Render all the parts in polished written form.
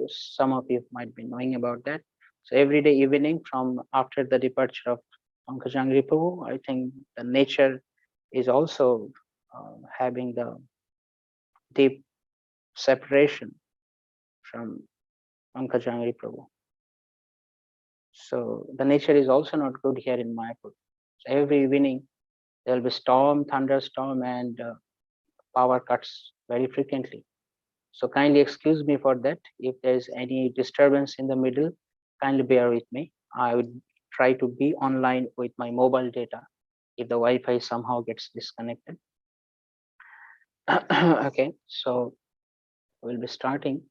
some of you might be knowing about that. So every day evening from after the departure of Pankajangri Prabhu, I think the nature is also having the deep separation from Pankajangri Prabhu. So the nature is also not good here in Mayapur. So every evening there will be storm, thunderstorm, and power cuts very frequently. So kindly excuse me for that. If there is any disturbance in the middle, kindly bear with me. I would try to be online with my mobile data if the Wi-Fi somehow gets disconnected. Okay, so we'll be starting.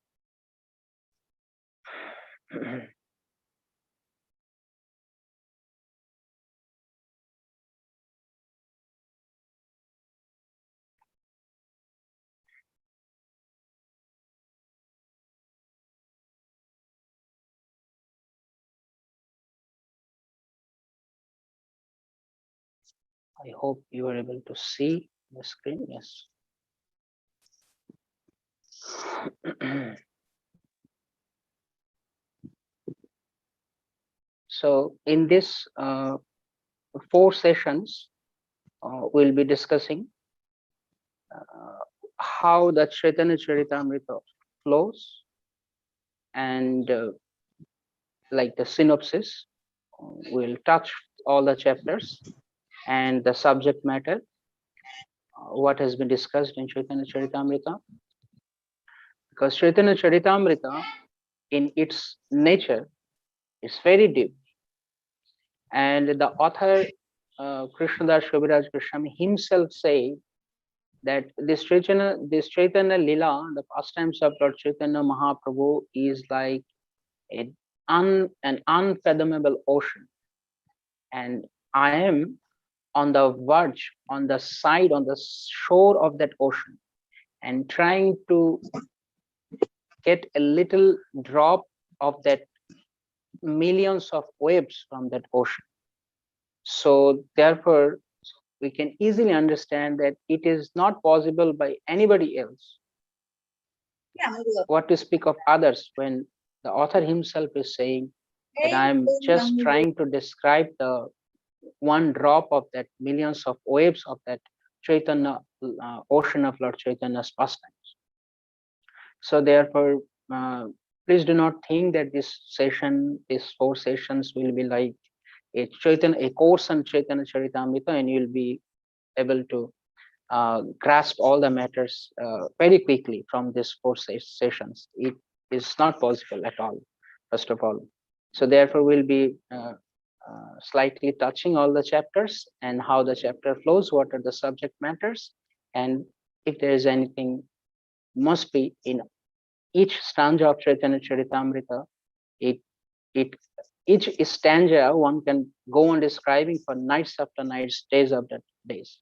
I hope you are able to see the screen. Yes. So in this 4 sessions, we'll be discussing how the Caitanya Charitamrita flows, and like the synopsis, we'll touch all the chapters and the subject matter, what has been discussed in Caitanya Charitamrita. Because Caitanya Charitamrita, in its nature, is very deep, and the author Krishnadas Kaviraj Goswami himself said that this Chaitanya Lila, the pastimes of Lord Chaitanya Mahaprabhu, is like an unfathomable ocean, and I am on the verge, on the side, on the shore of that ocean, and trying to get a little drop of that millions of waves from that ocean. So therefore, we can easily understand that it is not possible by anybody else. What to speak of others when the author himself is saying that I am just trying to describe the one drop of that millions of waves of that Chaitanya ocean of Lord Chaitanya's pastimes. So therefore, please do not think that this session, these 4 sessions will be like a course on Chaitanya Charitamrita, and you'll be able to grasp all the matters very quickly from these 4 sessions. It is not possible at all, first of all. So therefore, we'll be slightly touching all the chapters and how the chapter flows, what are the subject matters, and if there is anything must be in each stanza of Chaitanya Charitamrita, each stanza one can go on describing for nights after nights, days after days.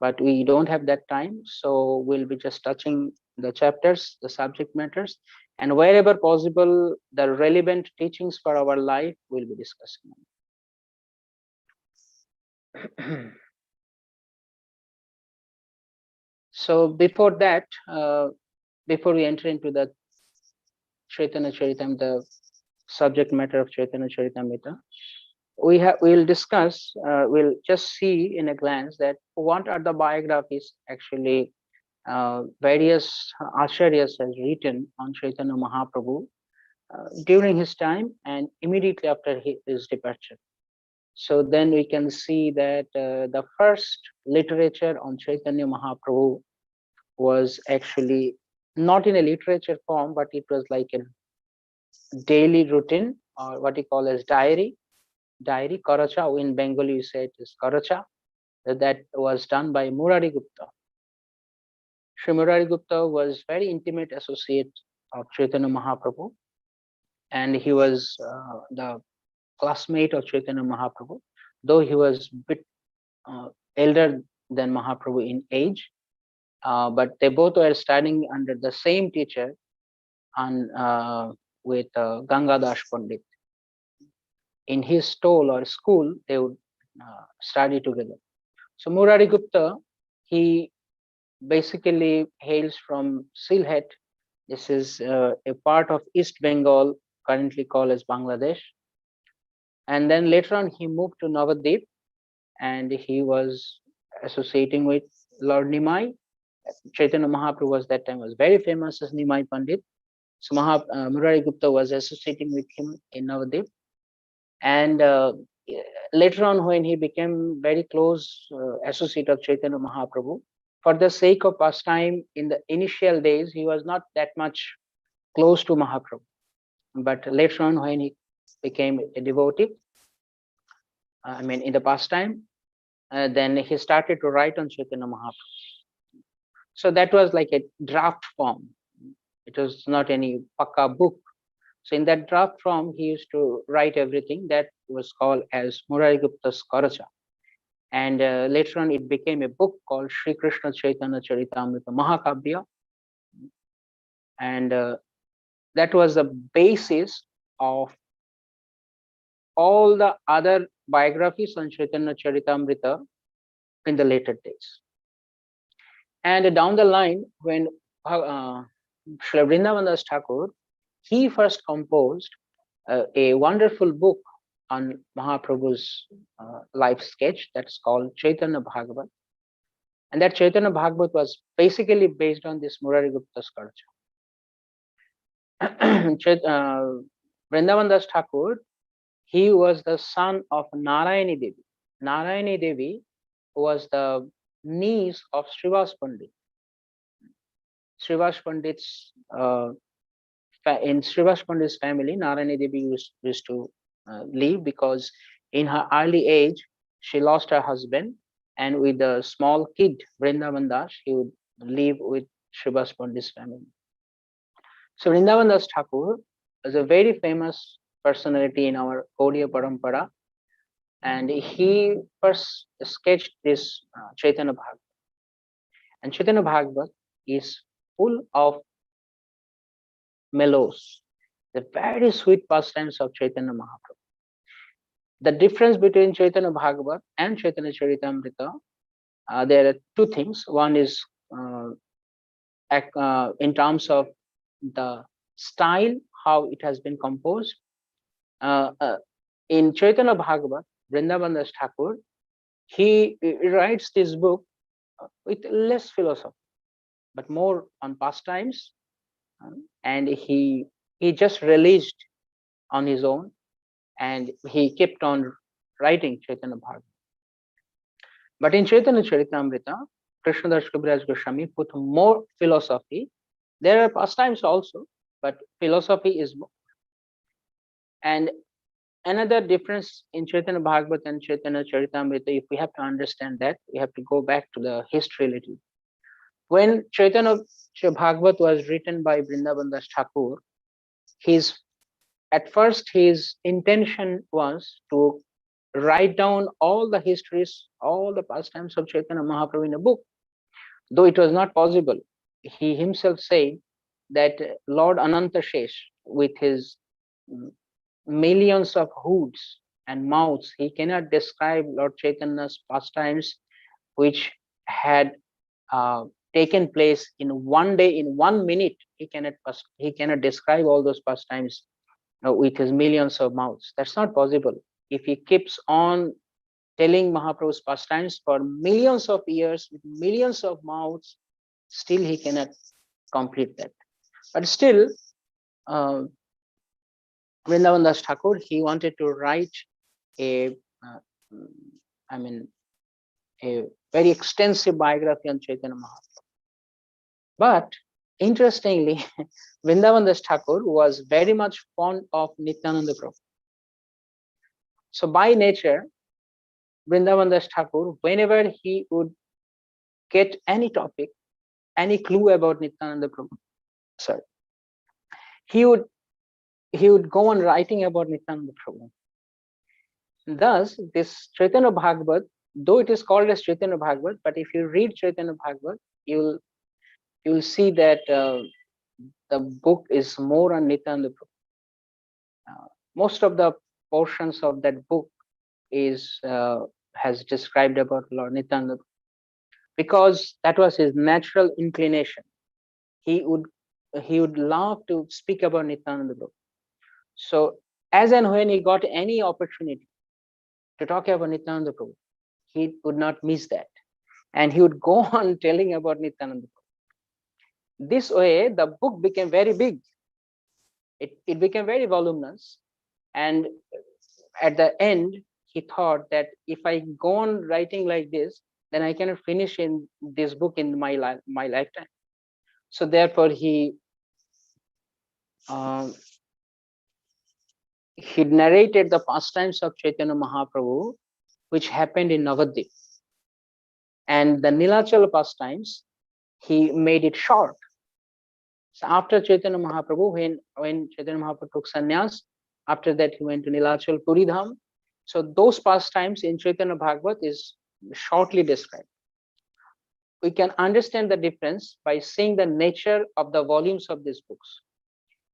But we don't have that time, so we'll be just touching the chapters, the subject matters, and wherever possible, the relevant teachings for our life we'll be discussing. So before that, before we enter into the Chaitanya Charitamrita, the subject matter of Chaitanya Charitamrita, we'll discuss, we'll just see in a glance that what are the biographies actually various acharyas has written on Chaitanya Mahaprabhu during his time and immediately after his departure. So then we can see that the first literature on Chaitanya Mahaprabhu was actually not in a literature form, but it was like a daily routine, or what you call as diary, Karacha. In Bengali you say it is Karacha. That was done by Murari Gupta. Sri Murari Gupta was very intimate associate of Chaitanya Mahaprabhu, and he was the classmate of Chaitanya Mahaprabhu, though he was a bit elder than Mahaprabhu in age, but they both were studying under the same teacher with Gangadas Pandit. In his stall or school, they would study together. So Murari Gupta, he basically hails from Sylhet, This is a part of East Bengal, currently called as Bangladesh. And then later on, he moved to Navadvip, and he was associating with Lord Nimai. Chaitanya Mahaprabhu was that time was very famous as Nimai Pandit. So Murari Gupta was associating with him in Navadvip. And later on, when he became very close associate of Chaitanya Mahaprabhu, for the sake of pastime, in the initial days, he was not that much close to Mahaprabhu. But later on, when he became a devotee, in the pastime, then he started to write on Chaitanya Mahaprabhu. So that was like a draft form. It was not any pakka book. So in that draft form, he used to write everything. That was called as Murari Gupta's Karacha. And later on, it became a book called Sri Krishna Chaitanya Charitamrta Mahakabya. And that was the basis of all the other biographies on Chaitanya Charitamrita in the later days. And down the line, when Srila Vrindavan Das Thakur, he first composed a wonderful book on Mahaprabhu's life sketch that's called Chaitanya Bhagavat. And that Chaitanya Bhagavat was basically based on this Murari Gupta's culture. Vrindavan Das Thakur, he was the son of Narayani Devi. Narayani Devi was the niece of Srivas Pandit. Srivas Pandit's in Srivas Pandit's family, Narayani Devi used to live, because in her early age she lost her husband, and with a small kid, Vrindavan Das, he would live with Srivas Pandit's family. So Vrindavan Das Thakur is a very famous personality in our Gaudiya Parampara, and he first sketched this Chaitanya Bhagavat. And Chaitanya Bhagavat is full of mellows, the very sweet pastimes of Chaitanya Mahaprabhu. The difference between Chaitanya Bhagavat and Chaitanya Charitamrita, there are two things. One is in terms of the style, how it has been composed. In Chaitanya Bhagavat, Vrindavan Das Thakur, he writes this book with less philosophy, but more on pastimes, and he just released on his own, and he kept on writing Chaitanya Bhagavat. But in Chaitanya Charitamrita, Krishnadas Kaviraj Goswami put more philosophy. There are pastimes also, but philosophy is more. And another difference in Chaitanya Bhagavat and Chaitanya Charitamrita, if we have to understand that, we have to go back to the history a little. When Chaitanya Bhagavat was written by Vrindavan Das Thakur, at first his intention was to write down all the histories, all the pastimes of Chaitanya Mahaprabhu in a book, though it was not possible. He himself said that Lord Anantashesh, with his millions of hoods and mouths, he cannot describe Lord Chaitanya's pastimes, which had taken place in one day, in 1 minute. He cannot describe all those pastimes with his millions of mouths. That's not possible. If he keeps on telling Mahaprabhu's pastimes for millions of years with millions of mouths, still he cannot complete that. But still, Vrindavan Das Thakur, he wanted to write a very extensive biography on Chaitanya Mahaprabhu. But interestingly, Vrindavan Das Thakur was very much fond of Nityananda Prabhu. So by nature, Vrindavan Das Thakur, whenever he would get any topic, any clue about Nityananda Prabhu, he would go on writing about Nityananda Prabhu. Thus, this Chaitanya Bhagavat, though it is called as Chaitanya Bhagavat, but if you read Chaitanya Bhagavat, you will see that the book is more on Nityananda Prabhu. Most of the portions of that book has described about Lord Nityananda, because that was his natural inclination. He would he would love to speak about Nityananda Prabhu. So as and when he got any opportunity to talk about Nityananda Prabhu, he would not miss that. And he would go on telling about Nityananda Prabhu. This way, the book became very big. It became very voluminous. And at the end, he thought that if I go on writing like this, then I cannot finish in this book in my lifetime. So therefore, um, he narrated the pastimes of Chaitanya Mahaprabhu, which happened in Navadvip. And the Nilachal pastimes, he made it short. So after Chaitanya Mahaprabhu, when Chaitanya Mahaprabhu took sannyas, after that he went to Nilachal Puridham. So those pastimes in Chaitanya Bhagavat is shortly described. We can understand the difference by seeing the nature of the volumes of these books.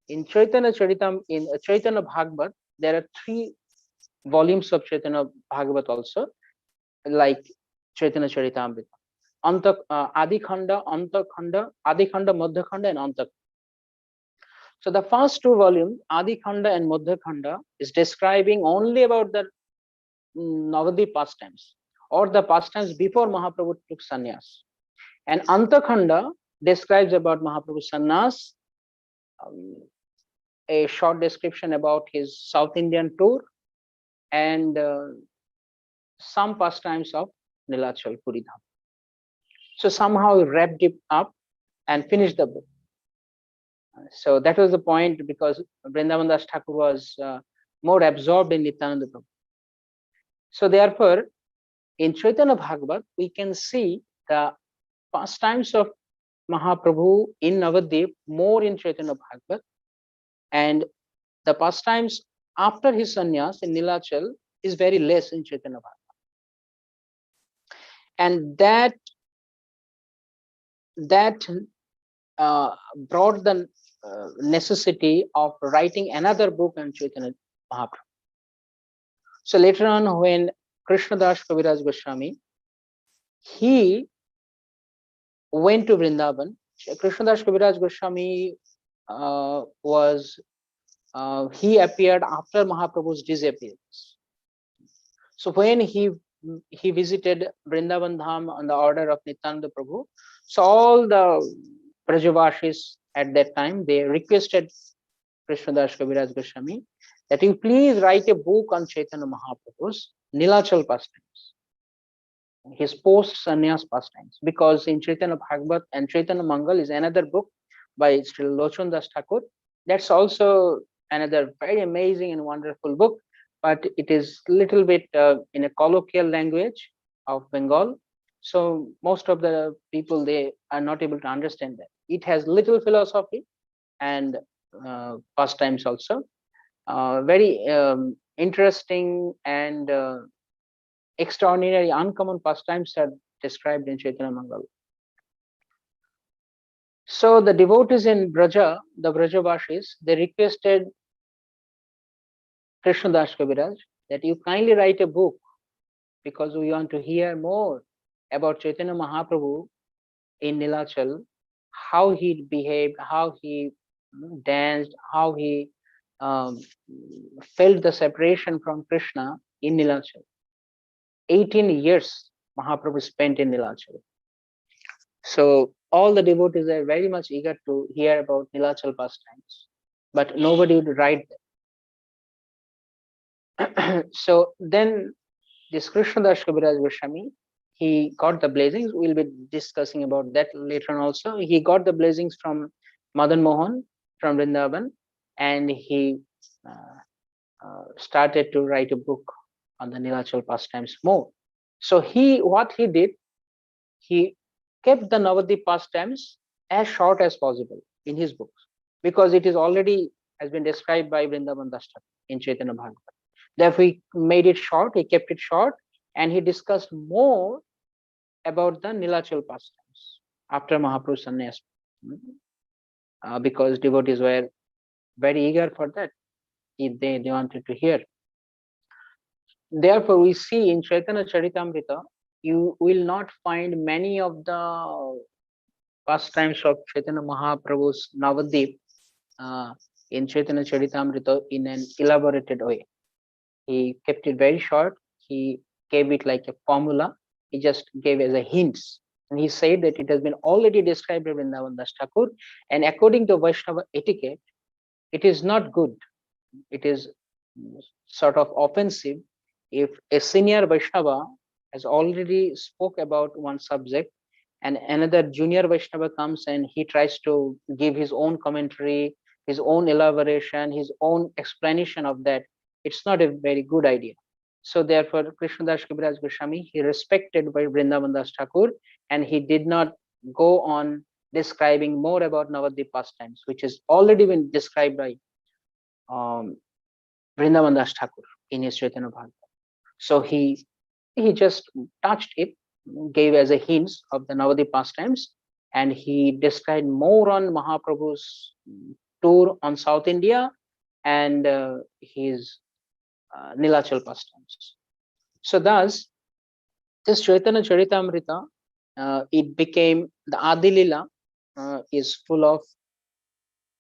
In Chaitanya Charitam, in Chaitanya Bhagavat, there are 3 volumes of Chaitanya Bhagavat also, like Chaitanya Charitamrita. Adi Khanda, Anta Khanda, Adi Khanda, Madhya Khanda, and Anta. So the first 2 volumes, Adi Khanda and Madhya Khanda, is describing only about the Navadvip pastimes or the pastimes before Mahaprabhu took sannyas. And Anta Khanda describes about Mahaprabhu's sannyas, a short description about his South Indian tour, and some pastimes of Nilachal Puridham. So somehow he wrapped it up and finished the book. So that was the point, because Vrindavan Das Thakur was more absorbed in Nityananda Prabhu. So therefore, in Chaitanya Bhagavat, we can see the pastimes of Mahaprabhu in Navadvip more in Chaitanya Bhagavat, and the pastimes after his sannyas in Nilachal is very less in Chaitanya Bhagavat. And that brought the necessity of writing another book on Chaitanya Mahaprabhu. So later on, when Krishnadas Kaviraj Goswami, he went to Vrindavan. Krishnadas Kaviraj Goswami he appeared after Mahaprabhu's disappearance. So when he visited Vrindavan Dham on the order of Nityananda Prabhu, so all the Brajavashis at that time, they requested Krishnadas Kaviraj Goswami that you please write a book on Chaitanya Mahaprabhu's Nilachal pastimes, his post-sannyas pastimes, because in Chaitanya Bhagavat and Chaitanya Mangal is another book by Sri Lochan Das Thakur. That's also another very amazing and wonderful book, but it is little bit in a colloquial language of Bengal. So most of the people, they are not able to understand that. It has little philosophy and pastimes also. Very interesting and extraordinary, uncommon pastimes are described in Chaitanya Mangal. So the devotees in Braja, the Brajavashis, they requested Krishnadas Kaviraj that you kindly write a book, because we want to hear more about Chaitanya Mahaprabhu in Nilachal, how he behaved, how he danced, how he felt the separation from Krishna in Nilachal. 18 years Mahaprabhu spent in Nilachal. So all the devotees are very much eager to hear about Nilachal pastimes, but nobody would write them. So then this Krishnadas Kaviraj Goswami, he got the blessings. We'll be discussing about that later on also. He got the blessings from Madan Mohan from Vrindavan, and he started to write a book on the Nilachal pastimes more. So what he did, he kept the Navadvip pastimes as short as possible in his books, because it is already has been described by Vrindavan Das Thakur in Chaitanya Bhagavat. Therefore, he made it short, he kept it short, and he discussed more about the Nilachal pastimes after Mahaprabhu's sannyas, because devotees were very eager for that. They wanted to hear. Therefore, we see in Chaitanya Charitamrita, you will not find many of the pastimes of Chaitanya Mahaprabhu's Navadip in Chaitanya Charitamrita in an elaborated way. He kept it very short. He gave it like a formula. He just gave as a hints. And he said that it has been already described by Vrindavan Das Thakur. And according to Vaishnava etiquette, it is not good. It is sort of offensive if a senior Vaishnava has already spoke about one subject and another junior Vaishnava comes and he tries to give his own commentary, his own elaboration, his own explanation of that. It's not a very good idea. So therefore, Krishnadas Kaviraj Goswami, he respected by Vrindavan Das Thakur, and he did not go on describing more about Navadvip pastimes, which has already been described by Vrindavan Das Thakur in his Chaitanya Bhagavad. So he just touched it, gave as a hints of the Navadvip pastimes, and he described more on Mahaprabhu's tour on South India and his Nilachal pastimes. So thus, this Chaitanya Charitamrita, it became the Adilila is full of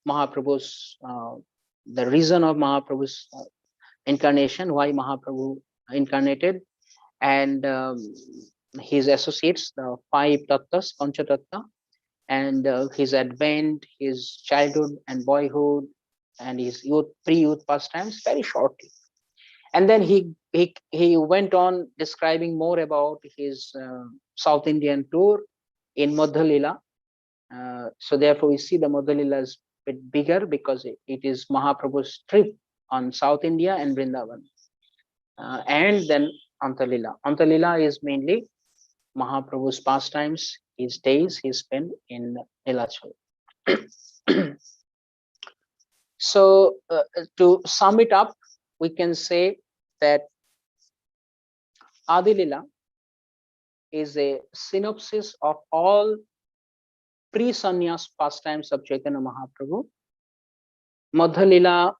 Mahaprabhu's, the reason of Mahaprabhu's incarnation, why Mahaprabhu incarnated, and his associates, the five tattas, Pancha Tatta, and his advent, his childhood and boyhood, and his youth, pre-youth pastimes, very shortly. And then he went on describing more about his South Indian tour in Madhya Leela. So therefore, we see the Madhya Leela is a bit bigger because it is Mahaprabhu's trip on South India and Vrindavan. And then Antalila. Antalila is mainly Mahaprabhu's pastimes, his days he spent in Nilachal. So to sum it up, we can say that Adilila is a synopsis of all pre-sannyas pastimes of Chaitanya Mahaprabhu. Madhya Leela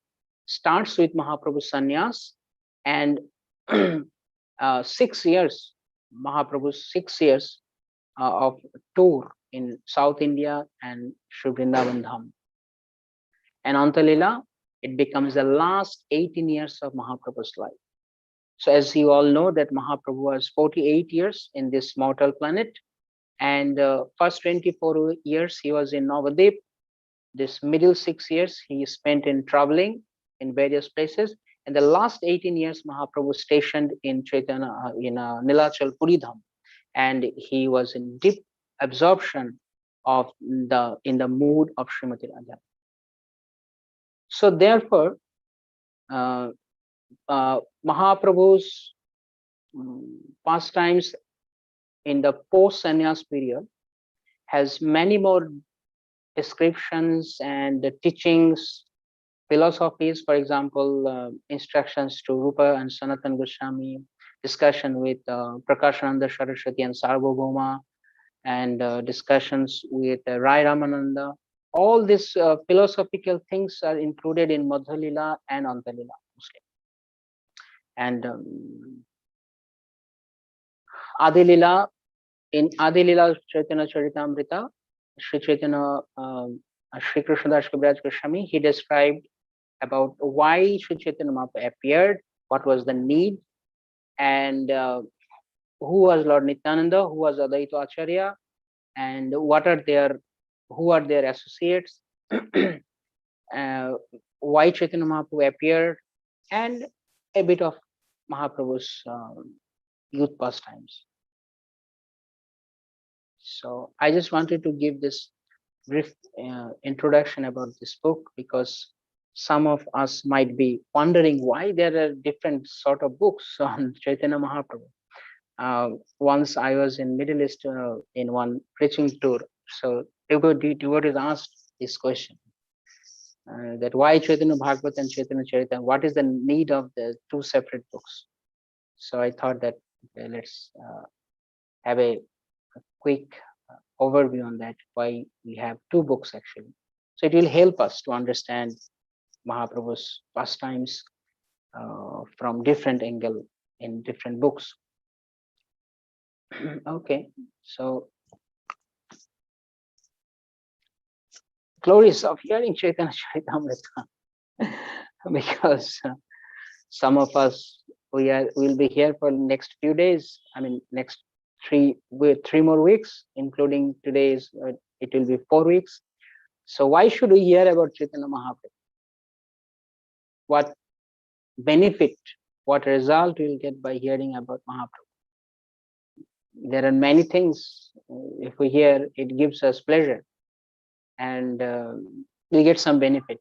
starts with Mahaprabhu's sannyas, and 6 years, Mahaprabhu's 6 years of tour in South India and Sri Vrindavan Dham. And Antalila, it becomes the last 18 years of Mahaprabhu's life. So as you all know that Mahaprabhu was 48 years in this mortal planet, and first 24 years he was in Navadip. This middle 6 years he spent in traveling in various places, and the last 18 years Mahaprabhu stationed in Chaitanya in Nilachal Puridham, and he was in deep absorption of in the mood of Srimati Radha. So therefore, Mahaprabhu's pastimes in the post-sannyas period has many more descriptions and the teachings, philosophies, for example, instructions to Rupa and Sanatan Goswami, discussion with Prakashananda Saraswati and Sarvabhauma, and discussions with Rai Ramananda. All these philosophical things are included in Madhya Leela and Antalila mostly. And Adilila, in Adilila Chaitanya Charitamrita, Sri Chaitanya Sri Krishnadas Kaviraj Goswami, he described about why Sri Chaitanya Mahaprabhu appeared, what was the need, and who was Lord Nityananda, who was Advaita Acharya, and who are their associates, why Chaitanya Mahaprabhu appeared, and a bit of Mahaprabhu's youth pastimes. So I just wanted to give this brief introduction about this book, because some of us might be wondering why there are different sort of books on Chaitanya Mahaprabhu. Once I was in Middle East in one preaching tour, so devotees asked this question, that why Chaitanya Bhagavat and Chaitanya Charitamrita, what is the need of the two separate books? So I thought that okay, let's have a quick overview on that, why we have two books actually. So it will help us to understand Mahaprabhu's pastimes from different angle in different books. Okay, so glories of hearing Chaitanya Charitamrita. Because some of us, will be here for next few days. I mean, next 3 more weeks, including today's, it will be 4 weeks. So why should we hear about Chaitanya Mahaprabhu? What benefit, what result we'll get by hearing about Mahaprabhu? There are many things. If we hear, it gives us pleasure, and we get some benefit.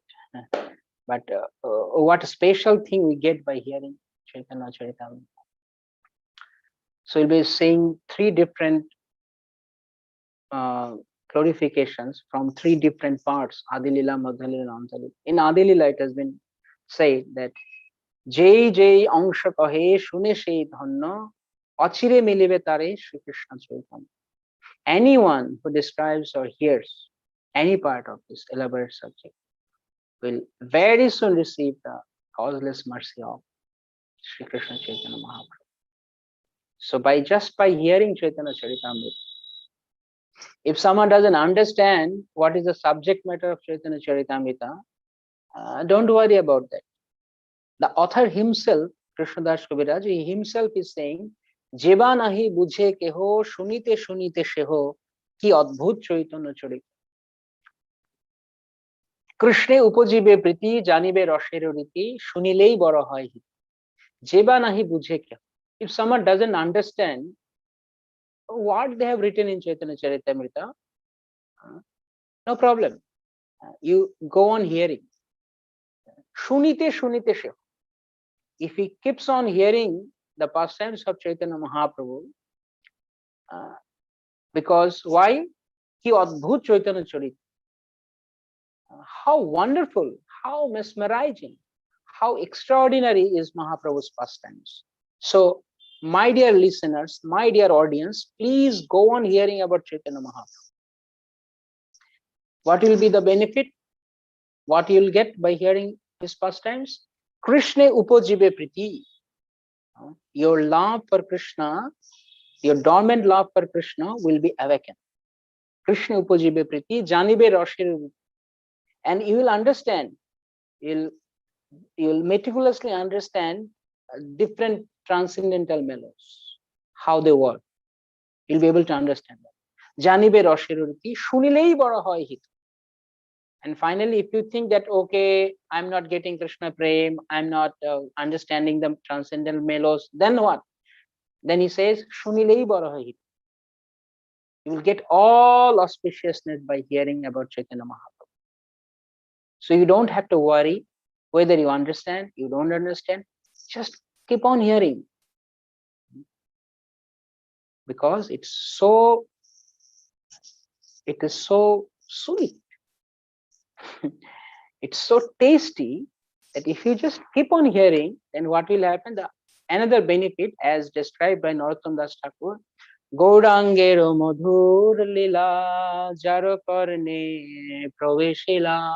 But what a special thing we get by hearing Chaitanya Charitamrita. So we'll be saying 3 different glorifications from 3 different parts: Adilila, Madhalila, Antalila. In Adilila, it has been said that Jai Jai Angsha Kahe Shune Shei Dhanna Achire Milibe Tare Shri Krishna Chaitanya. Anyone who describes or hears any part of this elaborate subject will very soon receive the causeless mercy of Shri Krishna Chaitanya Mahaprabhu. So by hearing Chaitanya Charitamrita, if someone doesn't understand what is the subject matter of Chaitanya Charitamrita, don't worry about that. The author himself, Krishnadas Kaviraj, he himself is saying, Jeba nahi bujhe keho, shunite shunite sheho, ki adbhut Chaitanya Charita. Krishne upajibe priti, janibe rasher riti, shunilei boro hoy hiti. Jeba nahi bujhe keho. If someone doesn't understand what they have written in Chaitanya Charitamrita, no problem. You go on hearing. Shunite shunite sheho. If he keeps on hearing the pastimes of Chaitanya Mahaprabhu, because why? Ki adbhut Chaitanya Charita. How wonderful, how mesmerizing, how extraordinary is Mahaprabhu's pastimes. So, my dear listeners, my dear audience, please go on hearing about Chaitanya Mahaprabhu. What will be the benefit? What you will get by hearing his pastimes? Krishna upajibe priti. Your love for Krishna, your dormant love for Krishna will be awakened. Krishna upajibe priti, janibe rashir. And you will understand, you'll meticulously understand different transcendental melodies, how they work. You'll be able to understand that. Janibe rashiruriti, shunilei bora hoy hit. And finally, if you think that, okay, I'm not getting Krishna Prem, I'm not understanding the transcendental melodies, then what? Then he says, shunilei bora hoy hit. You will get all auspiciousness by hearing about Chaitanya Mahaprabhu. So you don't have to worry whether you understand, you don't understand. Just keep on hearing, because it is so sweet. It's so tasty that if you just keep on hearing, then what will happen? Another benefit, as described by Narottam Das Thakur, Gaurangero madhur lila jaro karne praveshila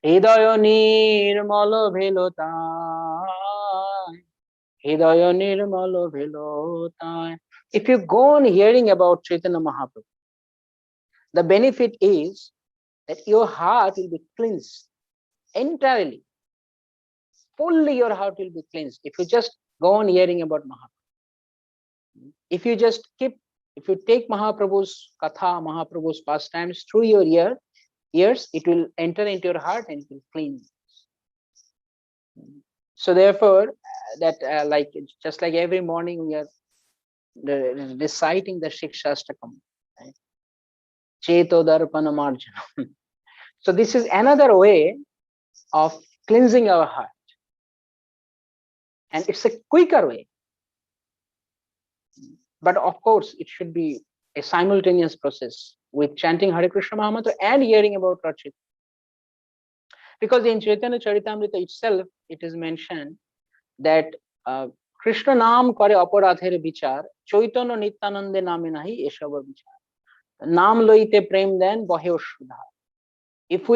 hridayo nirmalo bhelota. Hridayo nirmalo bhelota. If you go on hearing about Chaitanya Mahaprabhu, the benefit is that your heart will be cleansed entirely. Fully your heart will be cleansed if you just go on hearing about Mahaprabhu. If you take Mahaprabhu's katha, Mahaprabhu's pastimes through your ears, it will enter into your heart and it will cleanse. So therefore, that just like every morning we are reciting the Shikshastakam, right? Cheto darpana marjana. So this is another way of cleansing our heart, and it's a quicker way. But of course, it should be a simultaneous process with chanting Hare Krishna Mahamantra and hearing about Rachit. Because in Chaitanya Charitamrita itself, it is mentioned that Krishna Naam kare aparadher bichar, Chaitanya Nityanande name nahi eshava bichar. Naam loite prem den bahyo sudha. If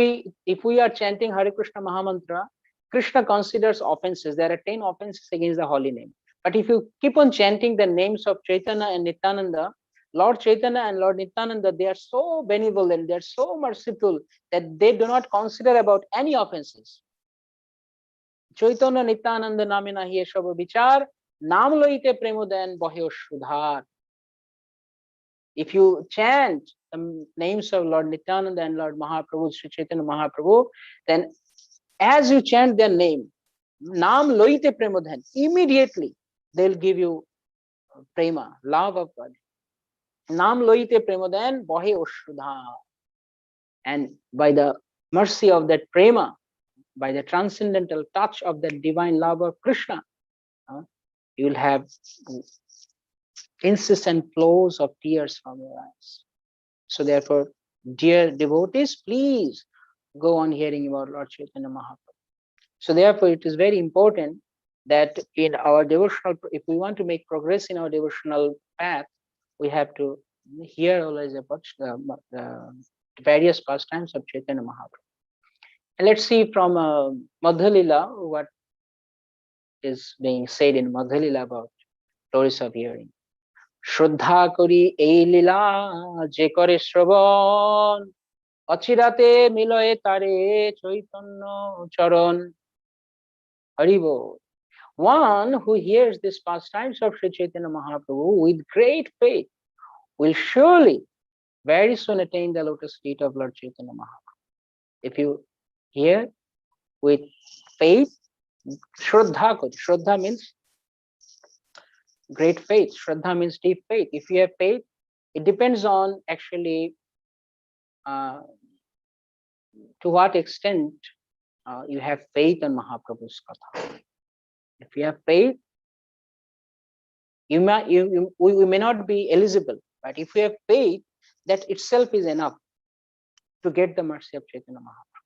we are chanting Hare Krishna Mahamantra, Krishna considers offenses. There are 10 offenses against the holy name. But if you keep on chanting the names of Chaitanya and Nityananda, Lord Chaitanya and Lord Nityananda, they are so benevolent, they are so merciful that they do not consider about any offenses. Chaitanya Nityananda namina hi eshob vichar, nam loite premodayan bahyo sudhar. If you chant the names of Lord Nityananda and Lord Mahaprabhu, Sri Chaitanya Mahaprabhu, then as you chant their name, Nam loite premodayan, immediately they'll give you prema, love of God. Nam loite premodayan bahe oshrudha. And by the mercy of that prema, by the transcendental touch of that divine love of Krishna, you will have incessant flows of tears from your eyes. So therefore, dear devotees, please go on hearing about Lord Chaitanya Mahaprabhu. So therefore, it is very important that in our devotional, if we want to make progress in our devotional path, we have to hear always about the various pastimes of Chaitanya Mahaprabhu. And let's see from Madhya Lila what is being said in Madhya Lila about glories of hearing. শ্রদ্ধা করি এই লীলা যে করে শ্রবণ অচিরাতে মিলয়ে তারে চৈতন্য চরণ হরিব. One who hears these pastimes of Sri Chaitanya Mahaprabhu with great faith will surely very soon attain the lotus feet of Lord Chaitanya Mahaprabhu. If you hear with faith, Shraddha kori. Shraddha means great faith. Shraddha means deep faith. If you have faith, it depends on actually to what extent you have faith on Mahaprabhu's katha. If you have faith, we may not be eligible, but if you have faith, that itself is enough to get the mercy of Chaitanya Mahaprabhu.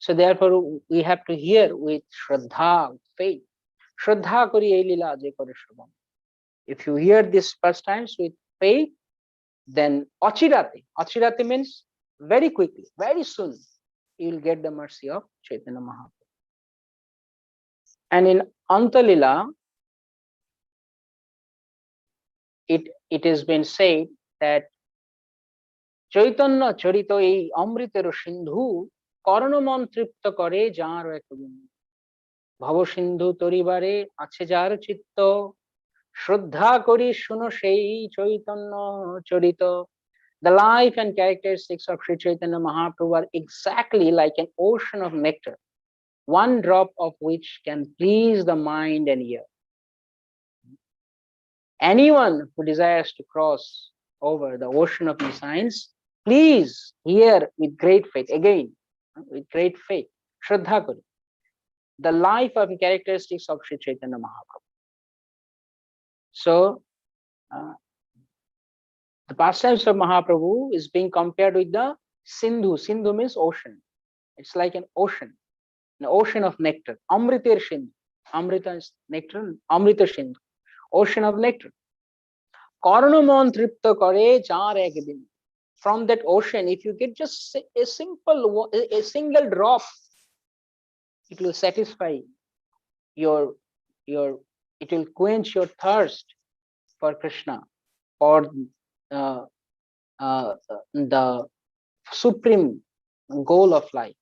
So therefore, we have to hear with Shraddha, faith. Shraddha kori ei lila je kore shravan. If you hear this first times with faith, then achirate means very quickly, very soon, you will get the mercy of Chaitanya Mahaprabhu. And in Antalila, it has been said that Chaitanya charito ei amritero sindhu করণ মন তৃপ্ত করে যার একবিন্দু ভব সিন্ধু তরিবারে আছে যার চিত্ত শ্রদ্ধা করি শুনো সেই চৈতন্য চরিত. The life and characteristics of Sri Chaitanya Mahaprabhu are exactly like an ocean of nectar, one drop of which can please the mind and ear. Anyone who desires to cross over the ocean of science, please hear with great faith, again, with great faith, Shraddha kori, the life and characteristics of Sri Chaitanya Mahaprabhu. So, the pastimes of Mahaprabhu is being compared with the Sindhu. Sindhu means ocean. It's like an ocean of nectar. Amriter Sindhu. Amrita is nectar. Amrita Sindhu. Ocean of nectar. Karanaman tripta kare jar ekdin. From that ocean, if you get just a single drop, it will satisfy it will quench your thirst for Krishna, or the supreme goal of life.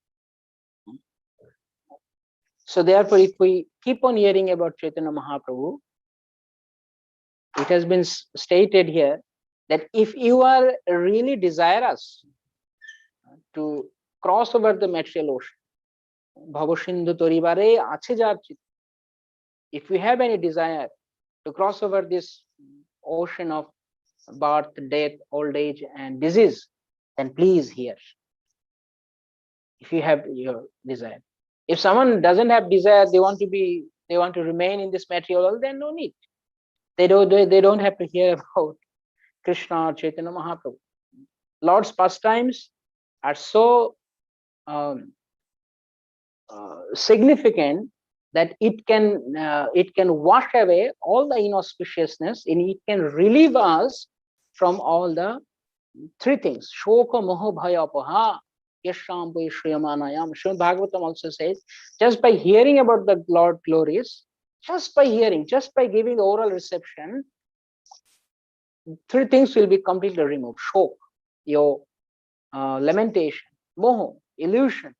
So therefore, if we keep on hearing about Chaitanya Mahaprabhu, it has been stated here that if you are really desirous to cross over the material ocean, bhavasindhu toribare ache jar chit, if you have any desire to cross over this ocean of birth, death, old age, and disease, then please hear. If you have your desire. If someone doesn't have desire, they want to remain in this material world, then no need. They don't have to hear about Krishna or Chaitanya Mahaprabhu. Lord's pastimes are so significant that it can wash away all the inauspiciousness, and it can relieve us from all the three things. Shoka moha bhaya apaha yasham vaishyamanayam. Srimad Bhagavatam also says, just by hearing about the Lord glories, just by hearing, just by giving oral reception, three things will be completely removed: shok, your lamentation, moho, illusion,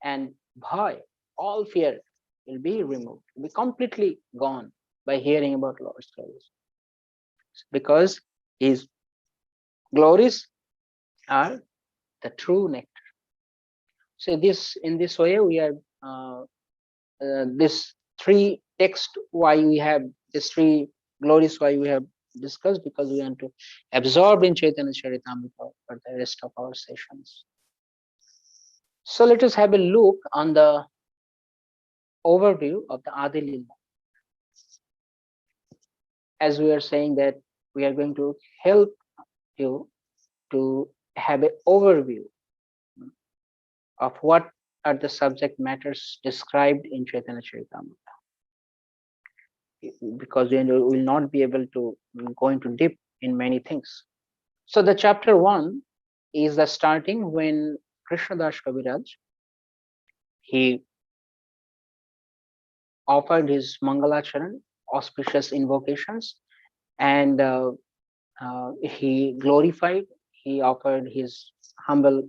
and bhai, all fear will be removed, will be completely gone by hearing about Lord's glories, because His glories are the true nectar. So this, in this way, we are this three text, why we have this three glories, why we have discussed, because we want to absorb in Chaitanya Charitamrita for the rest of our sessions. So let us have a look on the overview of the Adi Lila. As we are saying that we are going to help you to have an overview of what are the subject matters described in Chaitanya Charitamrita, because we will not be able to go into deep in many things. So the chapter 1 is the starting when Krishnadas Kaviraj, he offered his Mangalacharan, auspicious invocations, and he glorified, he offered his humble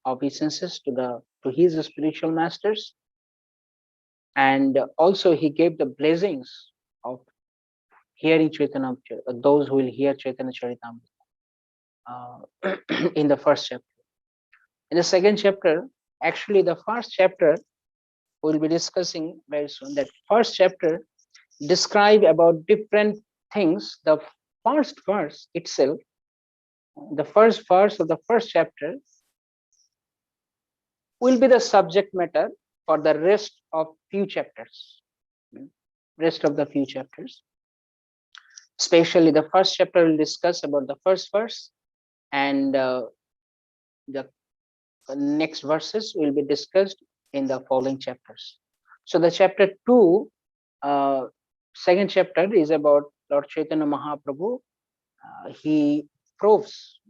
obeisances to his spiritual masters, and also he gave the blessings of hearing Chaitanya, those who will hear Chaitanya Charitamrita in the first chapter. In the second chapter, actually the first chapter we'll be discussing very soon. That first chapter describe about different things. The first verse itself, the first verse of the first chapter, will be the subject matter for the rest of few chapters. Rest of the few chapters. Especially the first chapter will discuss about the first verse, and the next verses will be discussed in the following chapters. So the chapter 2, second chapter, is about Lord Chaitanya Mahaprabhu. He proves,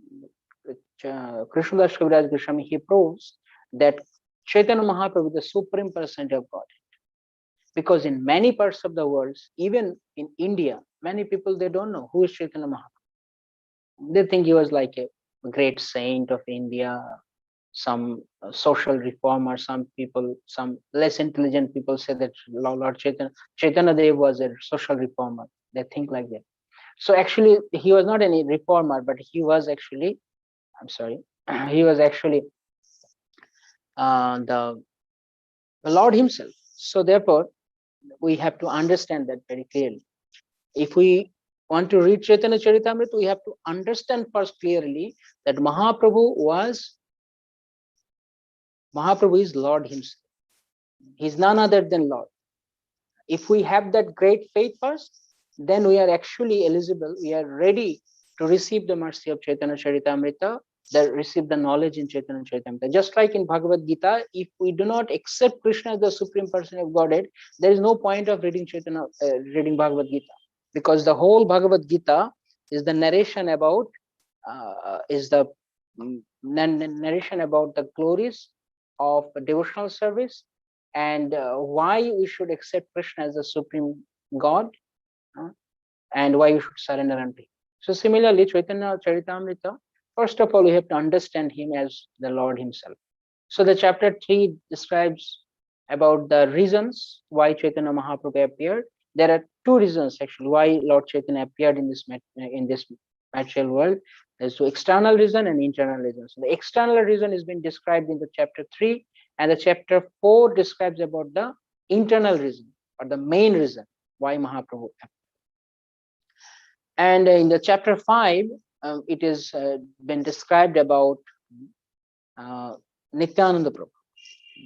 Krishnadas Kaviraj Goswami, he proves that Chaitanya Mahaprabhu is the supreme personality of God. Because in many parts of the world, even in India, many people, they don't know who is Chaitanya Mahaprabhu. They think he was like a great saint of India, some social reformer. Some people, some less intelligent people say that Lord Chaitanya Dev was a social reformer. They think like that. So actually, he was not any reformer, but he was actually, I'm sorry, he was actually the Lord himself. So therefore, we have to understand that very clearly. If we want to read Chaitanya Charitamrita, we have to understand first clearly that Mahaprabhu is Lord himself. He's none other than Lord. If we have that great faith first, then we are actually eligible, we are ready to receive the mercy of Chaitanya Charitamrita, that receive the knowledge in Chaitanya Charitamrita. Just like in Bhagavad Gita, if we do not accept Krishna as the supreme person of Godhead, there is no point of reading reading Bhagavad Gita, because the whole Bhagavad Gita is the narration about narration about the glories of devotional service, and why we should accept Krishna as the supreme God, and why we should surrender unto him. So similarly, Chaitanya Charitamrita, first of all, we have to understand him as the Lord himself. So the chapter 3 describes about the reasons why Chaitanya Mahaprabhu appeared. There are two reasons actually why Lord Chaitanya appeared in this material world. There's the external reason and internal reason. So the external reason has been described in the chapter 3, and the chapter 4 describes about the internal reason, or the main reason why Mahaprabhu appeared. And in the chapter 5, it is been described about Nityananda Prabhu,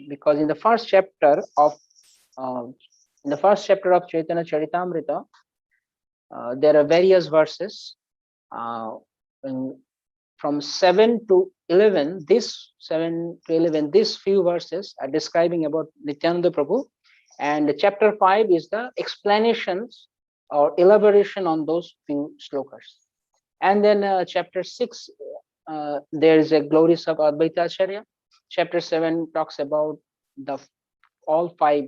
because in the first chapter of Chaitanya Charitamrita, there are various verses from 7 to 11. These few verses are describing about Nityananda Prabhu, and chapter 5 is the explanations or elaboration on those few slokas. And then chapter 6, there is a glories of Advaita Acharya. Chapter 7 talks about the all 5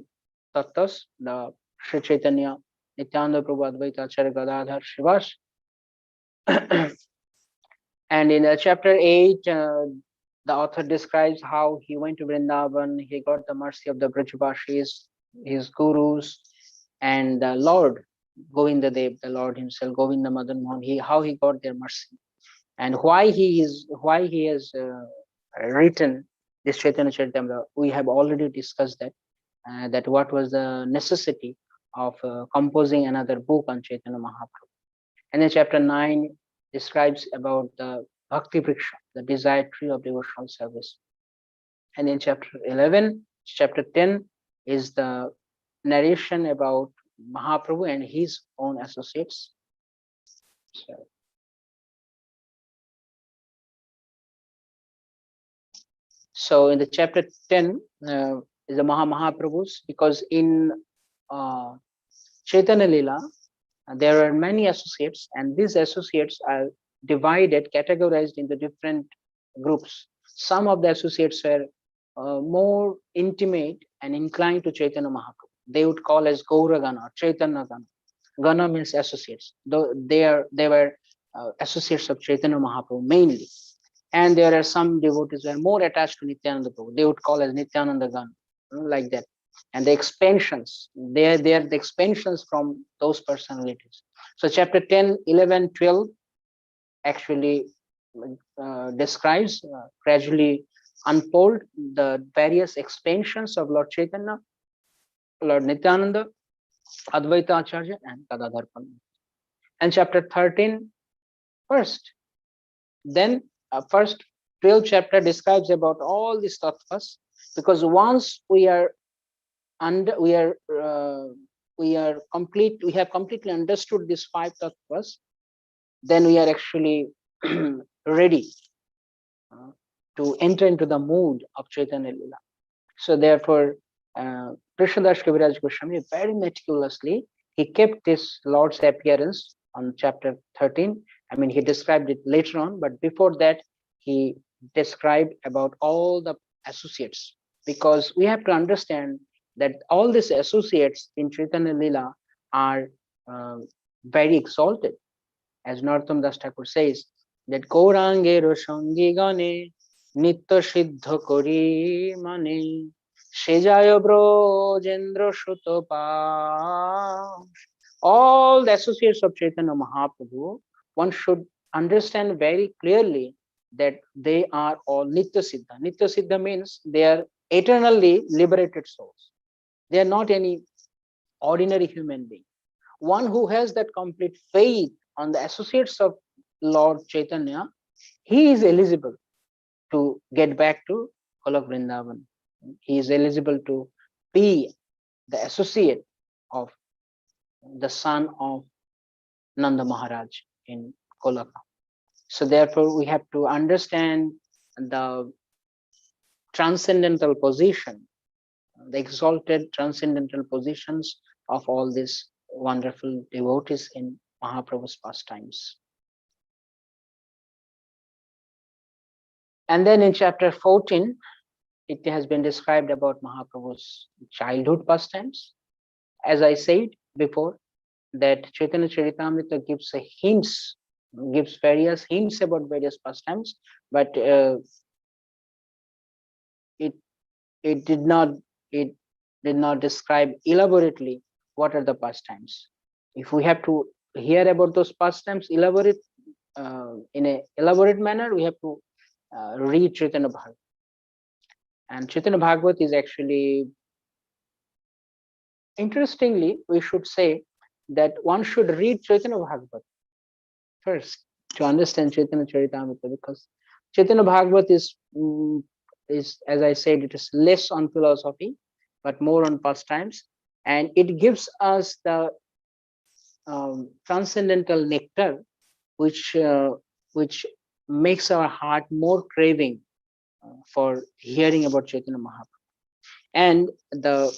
tattas, the Sri Chaitanya, Nityananda Prabhu, Advaita Acharya, Gadadhar, Srivas. And in chapter 8, the author describes how he went to Vrindavan, he got the mercy of the Brajavashis, his gurus, and the Lord, Govinda Dev, the Lord himself, Govinda Madan Mohan, how he got their mercy, and why he has written this Chaitanya Charitamrita. We have already discussed that, that what was the necessity of composing another book on Chaitanya Mahaprabhu. And then chapter 9 describes about the Bhakti Vriksha, the desired tree of devotional service. And in chapter 11, chapter 10 is the narration about Mahaprabhu and his own associates. So in the chapter 10 is the Mahaprabhus, because in Chaitanya Lila, there are many associates, and these associates are divided, categorized into different groups. Some of the associates were more intimate and inclined to Chaitanya Mahaprabhu. They would call as Gaura Gana or Chaitanya Gana. Gana means associates. Though they were associates of Chaitanya Mahaprabhu mainly. And there are some devotees who are more attached to Nityananda Prabhu. They would call as Nityananda Gana, like that. And the expansions, they are the expansions from those personalities. So chapter 10, 11, 12 actually describes, gradually unfold the various expansions of Lord Chaitanya, Lord Nityananda, Advaita Acharya, and Gadadhar Pandit. And chapter 13 first, then first 12 chapter describes about all these tattvas, because once we are under, we have completely understood these 5 tattvas, then we are actually ready to enter into the mood of Chaitanya Lila. So therefore, Krishnadas Kaviraj Goswami very meticulously, he kept this Lord's appearance on chapter 13. I mean, he described it later on, but before that, he described about all the associates, because we have to understand that all these associates in Chaitanya Lila are very exalted. As Narottam Das Thakur says, that Gaurange Roshangi Gane Nitya Siddha Kori Mane Sejaya Brojendra Shutopa. All the associates of Chaitanya Mahaprabhu, one should understand very clearly that they are all Nitya Siddha. Nitya Siddha means they are eternally liberated souls. They are not any ordinary human being. One who has that complete faith on the associates of Lord Chaitanya, he is eligible to get back to Golok Vrindavan. He is eligible to be the associate of the son of Nanda Maharaj in Golaka. So therefore, we have to understand the transcendental position, the exalted transcendental positions of all these wonderful devotees in Mahaprabhu's pastimes. And then in chapter 14, it has been described about Mahaprabhu's childhood pastimes. As I said before, that Chaitanya Charitamrita gives various hints about various pastimes, but it did not describe elaborately what are the pastimes. If we have to hear about those pastimes in a elaborate manner, we have to read Chaitanya Bhagavat. And Chaitanya Bhagavat is actually, interestingly, we should say that one should read Chaitanya Bhagavat first to understand Chaitanya Charitamrita, because Chaitanya Bhagavat is, as I said, it is less on philosophy, but more on pastimes, and it gives us the transcendental nectar, which makes our heart more craving for hearing about Chaitanya Mahaprabhu. And the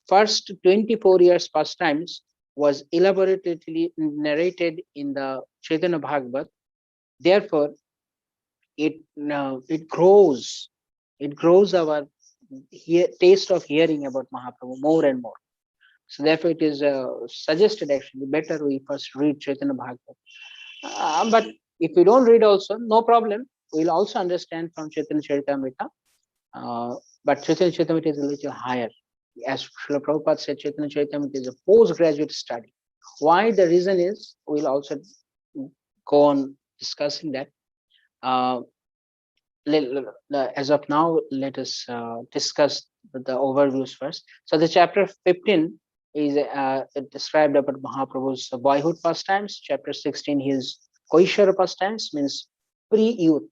first 24 years pastimes was elaborately narrated in the Chaitanya Bhagavat. Therefore, it grows our taste of hearing about Mahaprabhu more and more. So therefore, it is suggested actually better we first read Chaitanya Bhagavatam. But if we don't read also, no problem. We'll also understand from Chaitanya Charitamrita. But Chaitanya Charitamrita is a little higher. As Srila Prabhupada said, Chaitanya Charitamrita is a postgraduate study. Why? The reason is, we'll also go on discussing that. As of now, let us discuss the overviews first. So the chapter 15 is described about Mahaprabhu's boyhood pastimes. Chapter 16, his Koishara pastimes, means pre-youth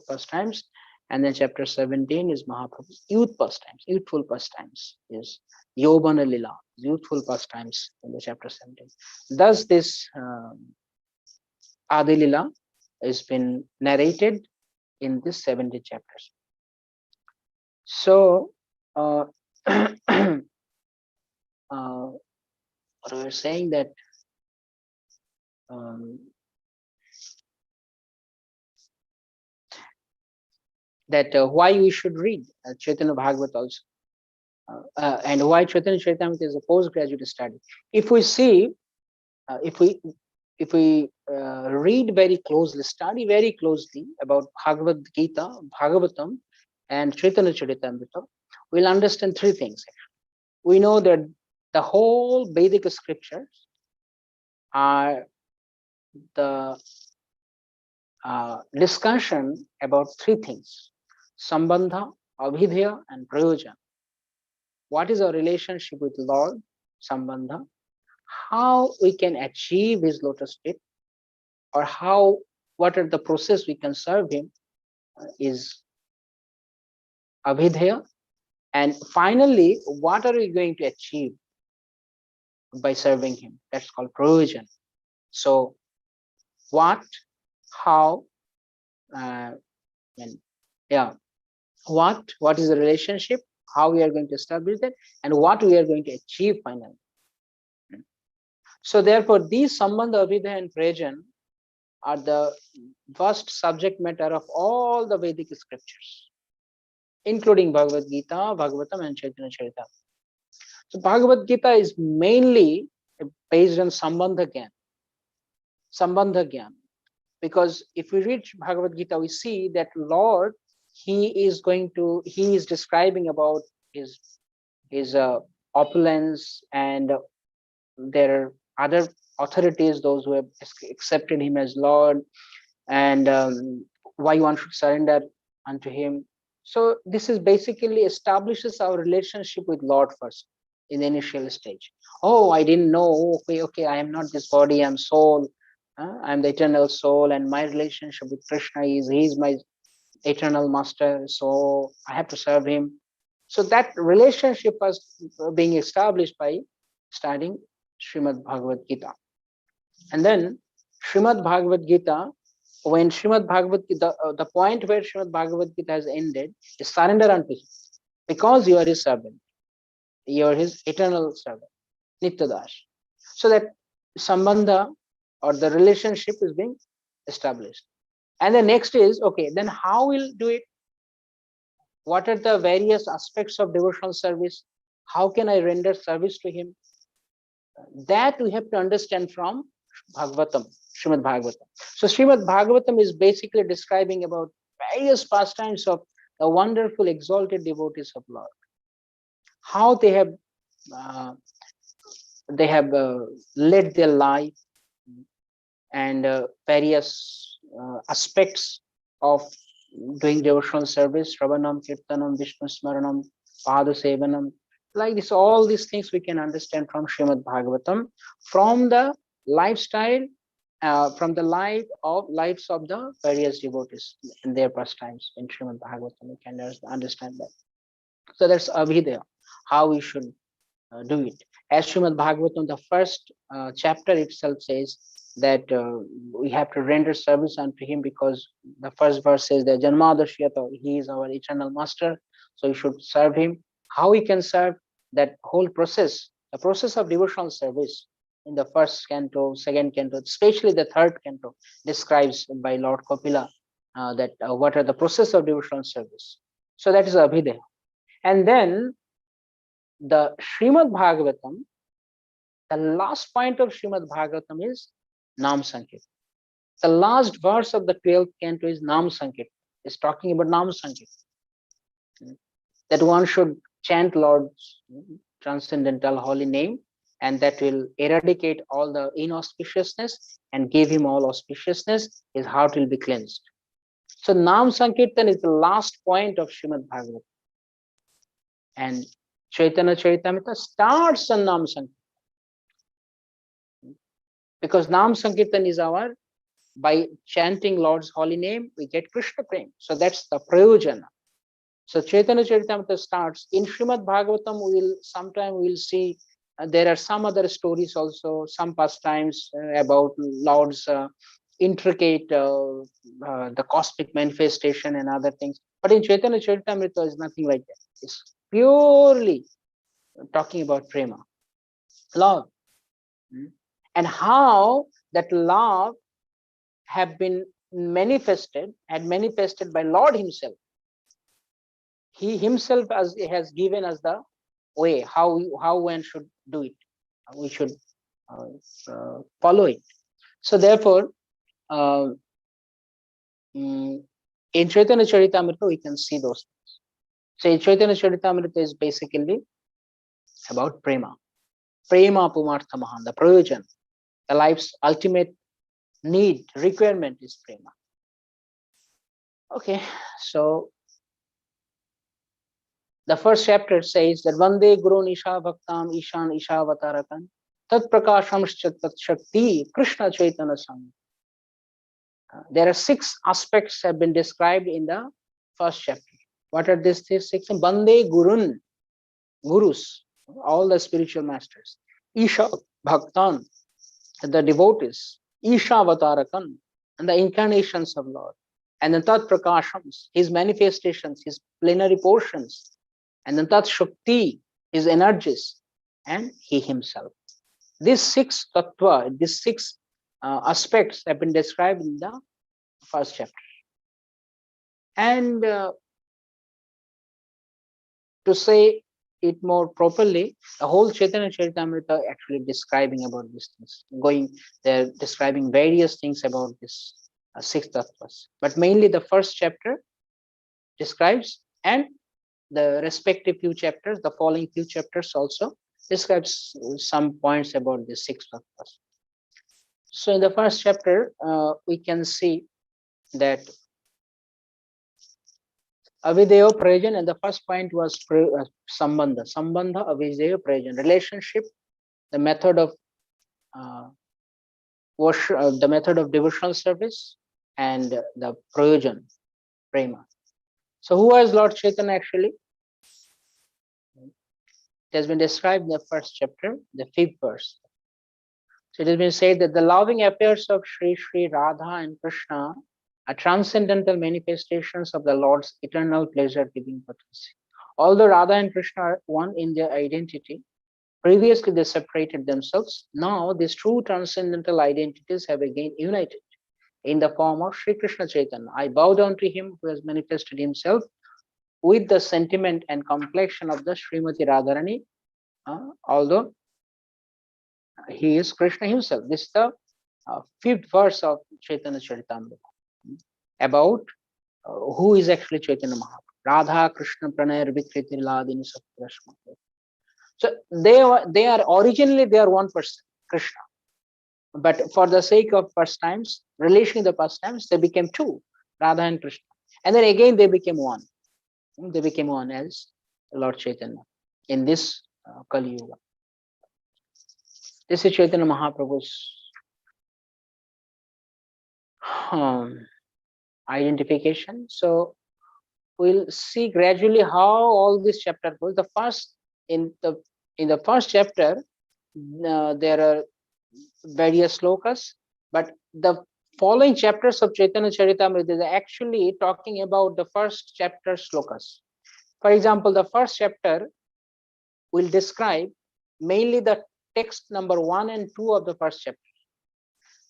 pastimes. And then chapter 17 is Mahaprabhu's youth pastimes, youthful pastimes, is Yovana Lila, youthful pastimes in the chapter 17. Thus, this Adi Lila has been narrated in this 70 chapters. So, what we are saying that why we should read Chaitanya Bhagavat also, and why Chaitanya Charitamrita is a postgraduate study. If we see, if we read very closely, study very closely about Bhagavad Gita, Bhagavatam, and Chaitanya Charitamrita, we'll understand three things. We know that the whole Vedic scriptures are the discussion about three things: Sambandha, Abhidheya, and Prayojan. What is our relationship with Lord? Sambandha. How we can achieve his lotus feet, or what are the process we can serve him, is Abhidheya. And finally, what are we going to achieve by serving him? That's called Prayojan. So what, how, and yeah, what is the relationship, how we are going to establish that, and what we are going to achieve finally. So therefore, these Sambandha, Abhidheya, and Prayojan are the vast subject matter of all the Vedic scriptures, including Bhagavad Gita, Bhagavatam, and Chaitanya Charitamrita. So Bhagavad Gita is mainly based on Sambandha Gyan. Because if we read Bhagavad Gita, we see that Lord, he is describing about his opulence, and there are other authorities, those who have accepted him as Lord, and why one should surrender unto him. So this is basically establishes our relationship with Lord first in the initial stage. Oh, I didn't know. Okay, I am not this body, I'm soul. I'm the eternal soul, and my relationship with Krishna is he is my eternal master, so I have to serve him. So that relationship was being established by studying Srimad Bhagavad Gita. And then Srimad Bhagavad Gita, when Srimad Bhagavad Gita, the point where Srimad Bhagavad Gita has ended is surrender unto him, because you are his servant, you are his eternal servant, Nityadas. So that Sambandha, or the relationship, is being established. And the next is, okay, then how we'll do it? What are the various aspects of devotional service? How can I render service to him? That we have to understand from Bhagavatam, Srimad Bhagavatam. So Srimad Bhagavatam is basically describing about various pastimes of the wonderful exalted devotees of Lord. How they have led their life, and various aspects of doing devotional service, Shravanam, Kirtanam, Vishnu Smaranam, Pada Sevanam, like this, all these things we can understand from Srimad Bhagavatam, from the lifestyle, from the lives of the various devotees in their pastimes in Srimad Bhagavatam. We can understand that. So that's Abhidheya, how we should do it. As Srimad Bhagavatam, the first chapter itself says that we have to render service unto him, because the first verse says that Janmadashyata, he is our eternal master, so we should serve him. How we can serve? That whole process, the process of devotional service in the first canto, second canto, especially the third canto, describes by Lord Kapila that what are the process of devotional service. So that is Abhidheya. And then the Srimad Bhagavatam, the last point of Srimad Bhagavatam is Nam Sankirtan. The last verse of the 12th canto is Nam Sankirtan. It's talking about Nam Sankirtan. That one should chant Lord's transcendental holy name, and that will eradicate all the inauspiciousness and give him all auspiciousness. His heart will be cleansed. So Nam Sankirtan is the last point of Srimad Bhagavatam. And Caitanya Charitamrita starts on Nam Sankirtan. Because Nam Sankirtan is our, by chanting Lord's holy name, we get Krishna Prem. So that's the Prayojana. So Caitanya Charitamrita starts. In Srimad Bhagavatam, we'll see there are some other stories also, some pastimes about Lord's intricate, the cosmic manifestation and other things. But in Caitanya Charitamrita is nothing like that. It's purely talking about prema, love, and how that love had manifested by Lord himself. He himself has given us the way how one should do it. We should follow it. So therefore, in Caitanya Charitamrita we can see those things. So in Caitanya Charitamrita is basically about prema. Prema pumartha mahan, the provision, the life's ultimate need, requirement is prema. Okay, so the first chapter says that Vande Guru Nisha Bhaktam Ishan Isha Vatarakan Tat Prakashamscha Tat Shakti Krishna Chaitanya Sangha. There are 6 aspects have been described in the first chapter. What are these 6? Vande Gurun, Gurus, all the spiritual masters. Isha Bhaktan, the devotees. Isha Vatarakan, and the incarnations of Lord. And then Tat Prakashams, his manifestations, his plenary portions. And then Tat Shakti, his energies, and he himself. These 6 tattva, these 6 aspects have been described in the first chapter. And to say it more properly, the whole Caitanya Charitamrita actually describing about these things. They're describing various things about this 6 tattvas. But mainly the first chapter describes, and the respective few chapters, the following few chapters also describes some points about the 6 tattvas. So in the first chapter, we can see that Avideyo Prayojan, and the first point was Sambandha. Sambandha, Avideyo Prayojan, relationship, the method of worship, the method of devotional service, and the Prayojan, Prema. So who was Lord Chaitanya actually? It has been described in the first chapter, the 5th verse. So it has been said that the loving affairs of Sri Radha and Krishna are transcendental manifestations of the Lord's eternal pleasure-giving potency. Although Radha and Krishna are one in their identity, previously they separated themselves. Now these true transcendental identities have again united in the form of Sri Krishna Chaitanya. I bow down to him who has manifested himself with the sentiment and complexion of the Srimati Radharani, although he is Krishna himself. This is the 5th verse of Caitanya Charitamrita about who is actually Chaitanya Mahaprabhu. Radha Krishna Pranayar Vikriti Ladini Satyashma. So they are originally they are one person, Krishna. But for the sake of pastimes, relishing the pastimes, they became 2, Radha and Krishna. And then again they became one. They became one as Lord Chaitanya in this Kali Yuga. This is Chaitanya Mahaprabhu's identification. So we'll see gradually how all this chapter goes. The first in the first chapter there are various slokas, but the following chapters of Caitanya Charitamrita is actually talking about the first chapter slokas. For example, the first chapter will describe mainly the text number 1 and 2 of the first chapter.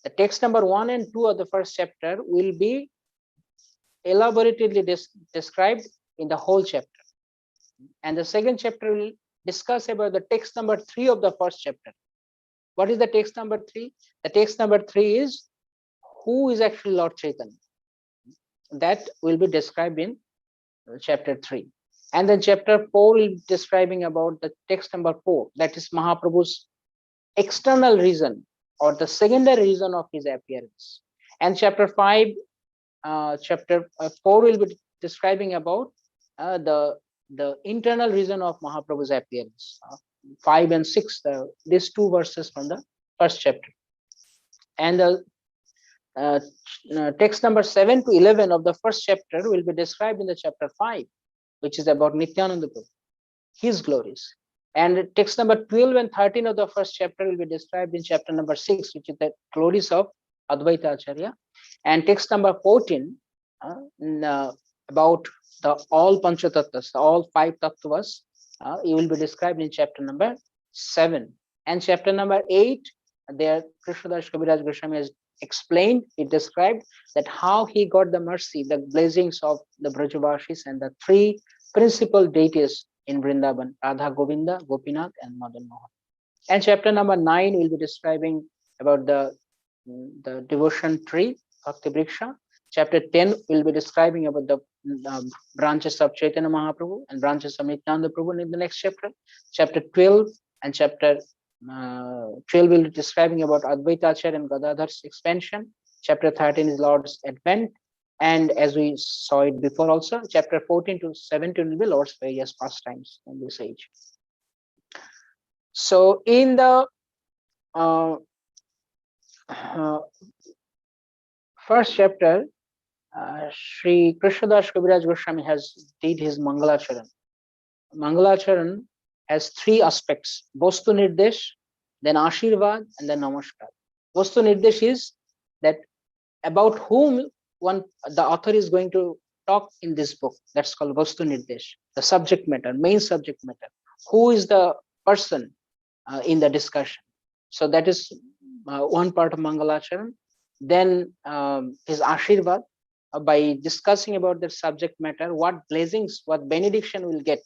The text number 1 and 2 of the first chapter will be elaborately described in the whole chapter. And the second chapter will discuss about the text number 3 of the first chapter. What is the text number 3? The text number 3 is who is actually Lord Chaitanya. That will be described in chapter 3. And then chapter 4 will be describing about the text number 4, that is Mahaprabhu's external reason or the secondary reason of his appearance. And chapter 5, chapter 4 will be describing about the internal reason of Mahaprabhu's appearance. 5 and 6, these two verses from the first chapter. And the text number 7 to 11 of the first chapter will be described in the chapter 5, which is about Nityananda Prabhu, his glories. And text number 12 and 13 of the first chapter will be described in chapter number 6, which is the glories of Advaita Acharya. And text number 14 about the all Panchatattvas, all 5 tattvas, it will be described in chapter number 7. And chapter number 8, there Krishnadas Kaviraj Goswami has explained, he described that how he got the mercy, the blessings of the Brajavashis and the 3 principal deities in Vrindavan, Radha Govinda, Gopinath and Madan Mohan. And chapter number 9 will be describing about the devotion tree, Bhakti Vriksha. Chapter 10 will be describing about the branches of Chaitanya Mahaprabhu and branches of Nityananda Prabhu in the next chapter. Chapter 12 and chapter 12 will be describing about Advaita Acharya and Gadadhar's expansion. Chapter 13 is Lord's Advent. And as we saw it before also, chapter 14 to 17 will be Lord's various pastimes in this age. So in the first chapter, Sri Krishnadas Kaviraj Goswami has did his Mangalacharan. Mangalacharan has 3 aspects: Vastu Nirdesh, then Ashirvad, and then Namaskar. Vastu Nirdesh is that about whom the author is going to talk in this book. That's called Vastu Nirdesh, the subject matter, main subject matter. Who is the person in the discussion? So that is one part of Mangalacharan. Then his Ashirvad, by discussing about the subject matter, what blessings, what benediction will get.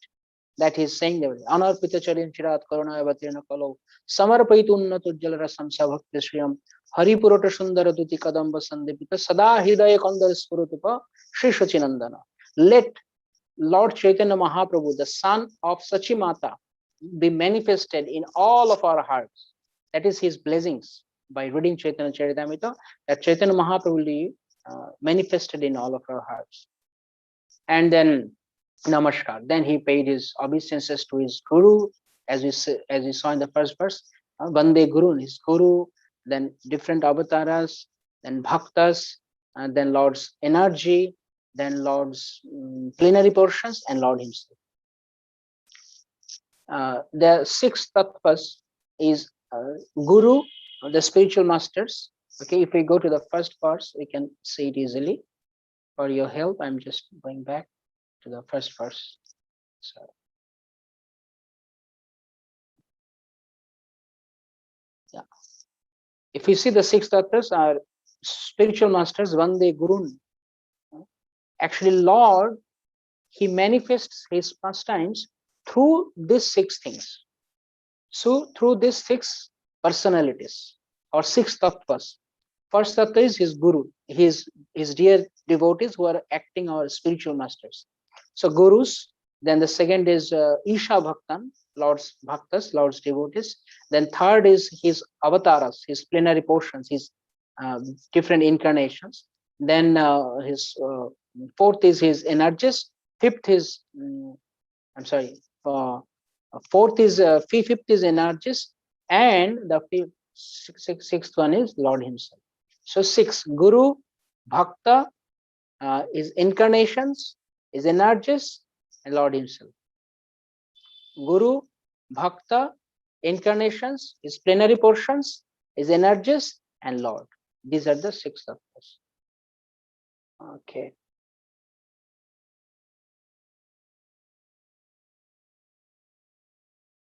That he's saying there. Anarpita Charin Chirat Korona Avatirna Kalo, Samarpaitunna Tujjal Rasam Savakti Shriyam, Haripurata Sundara Duti Kadamba Sandipita, Sada Hidaya Kandar Spurutupa, Shri Shachinandana. Let Lord Chaitanya Mahaprabhu, the son of Sachimata, be manifested in all of our hearts. That is his blessings by reading Chaitanya Charitamrita, that Chaitanya Mahaprabhu will be manifested in all of our hearts. And then Namaskar. Then he paid his obeisances to his Guru, as we saw in the first verse. Vande Guru, his Guru, then different avatars, then bhaktas, and then Lord's energy, then Lord's plenary portions, and Lord himself. The 6 tattvas is Guru, the spiritual masters. Okay, if we go to the first verse, we can see it easily. For your help, I'm just going back to the first verse. So yeah, if you see the 6 tattvas are spiritual masters, Vande Gurun. Actually, Lord, he manifests his pastimes through these 6 things. So through these 6 personalities or 6 tattvas. First tattva is his Guru, his dear devotees who are acting our spiritual masters. So Gurus. Then the second is Isha Bhaktan, Lord's bhaktas, Lord's devotees. Then third is his avatars, his plenary portions, his different incarnations. Then his fourth is his energies. Fifth is fourth is fifth is energies, and the sixth one is Lord himself. So 6: Guru, Bhakta, is incarnations, is energies, and Lord himself. Guru, Bhakta, incarnations, his plenary portions, his energies, and Lord. These are the 6 tattvas. Okay.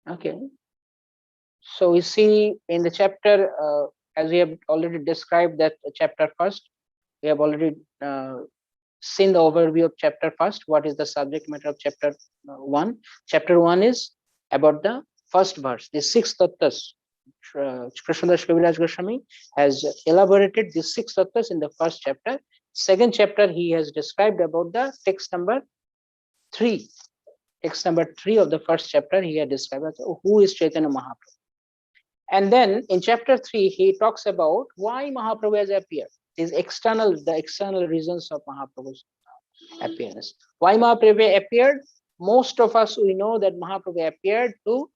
Okay. So we see in the chapter, as we have already described that chapter first, we have already seen the overview of chapter first. What is the subject matter of chapter 1? Chapter 1 is about the first verse, the six tattas. Krishnadas Kaviraj Goswami has elaborated the six tattas in the first chapter. Second chapter, he has described about the text number 3. Text number 3 of the first chapter, he had described who is Chaitanya Mahaprabhu. And then in chapter 3, he talks about why Mahaprabhu has appeared. The external reasons of Mahaprabhu's appearance. Why Mahaprabhu appeared? Most of us, we know that Mahaprabhu appeared to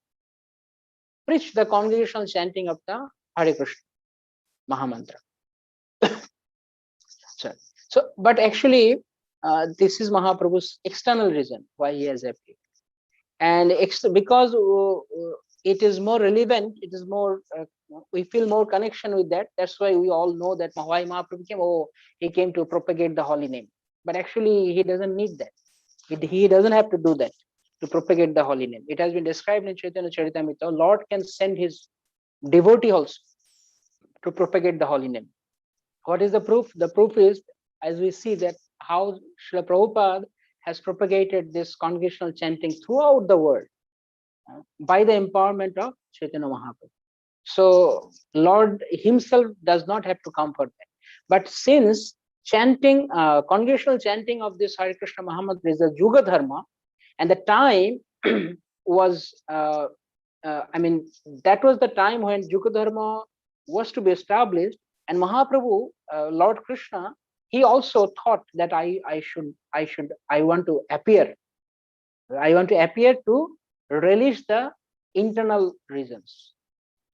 preach the congregational chanting of the Hare Krishna Mahamantra. But actually, this is Mahaprabhu's external reason why he has appeared. And because it is more relevant, it is more, we feel more connection with that. That's why we all know that why Mahaprabhu came. Oh, he came to propagate the holy name. But actually, he doesn't need that. He doesn't have to do that to propagate the holy name. It has been described in Chaitanya Charitamrta. Lord can send his devotee also to propagate the holy name. What is the proof? The proof is, as we see that how Srila Prabhupada has propagated this congregational chanting throughout the world by the empowerment of Chaitanya Mahaprabhu. So Lord himself does not have to comfort that. But since chanting, congregational chanting of this Hare Krishna Mahamantra is a Yuga Dharma, and the time was, that was the time when Yuga Dharma was to be established, and Mahaprabhu, Lord Krishna, he also thought that I want to appear. I want to appear to release the internal reasons.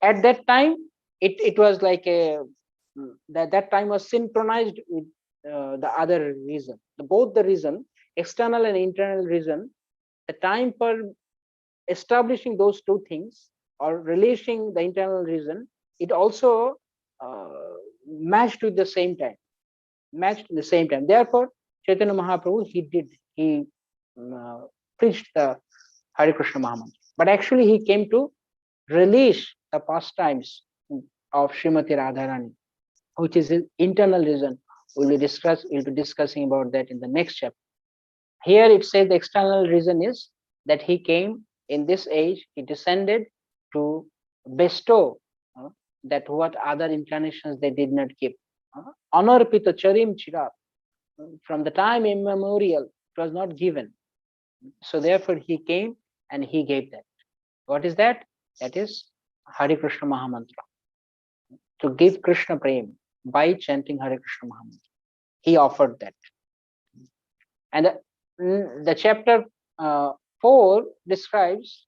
At that time, it was like that time was synchronized with the other reason. Both the reason, external and internal reason, the time for establishing those two things or releasing the internal reason, it also matched with the same time. Therefore, Chaitanya Mahaprabhu, he preached the Hare Krishna Mahamantra. But actually, he came to release the pastimes of Srimati Radharani, which is his internal reason. We'll be discussing about that in the next chapter. Here it says the external reason is that he came in this age, he descended to bestow that what other incarnations they did not give. Anarpita charim chirat. From the time immemorial, it was not given. So therefore he came and he gave that. What is that? That is Hare Krishna Mahamantra. To give Krishna Prem by chanting Hare Krishna Mahamantra. He offered that. And the chapter 4 describes,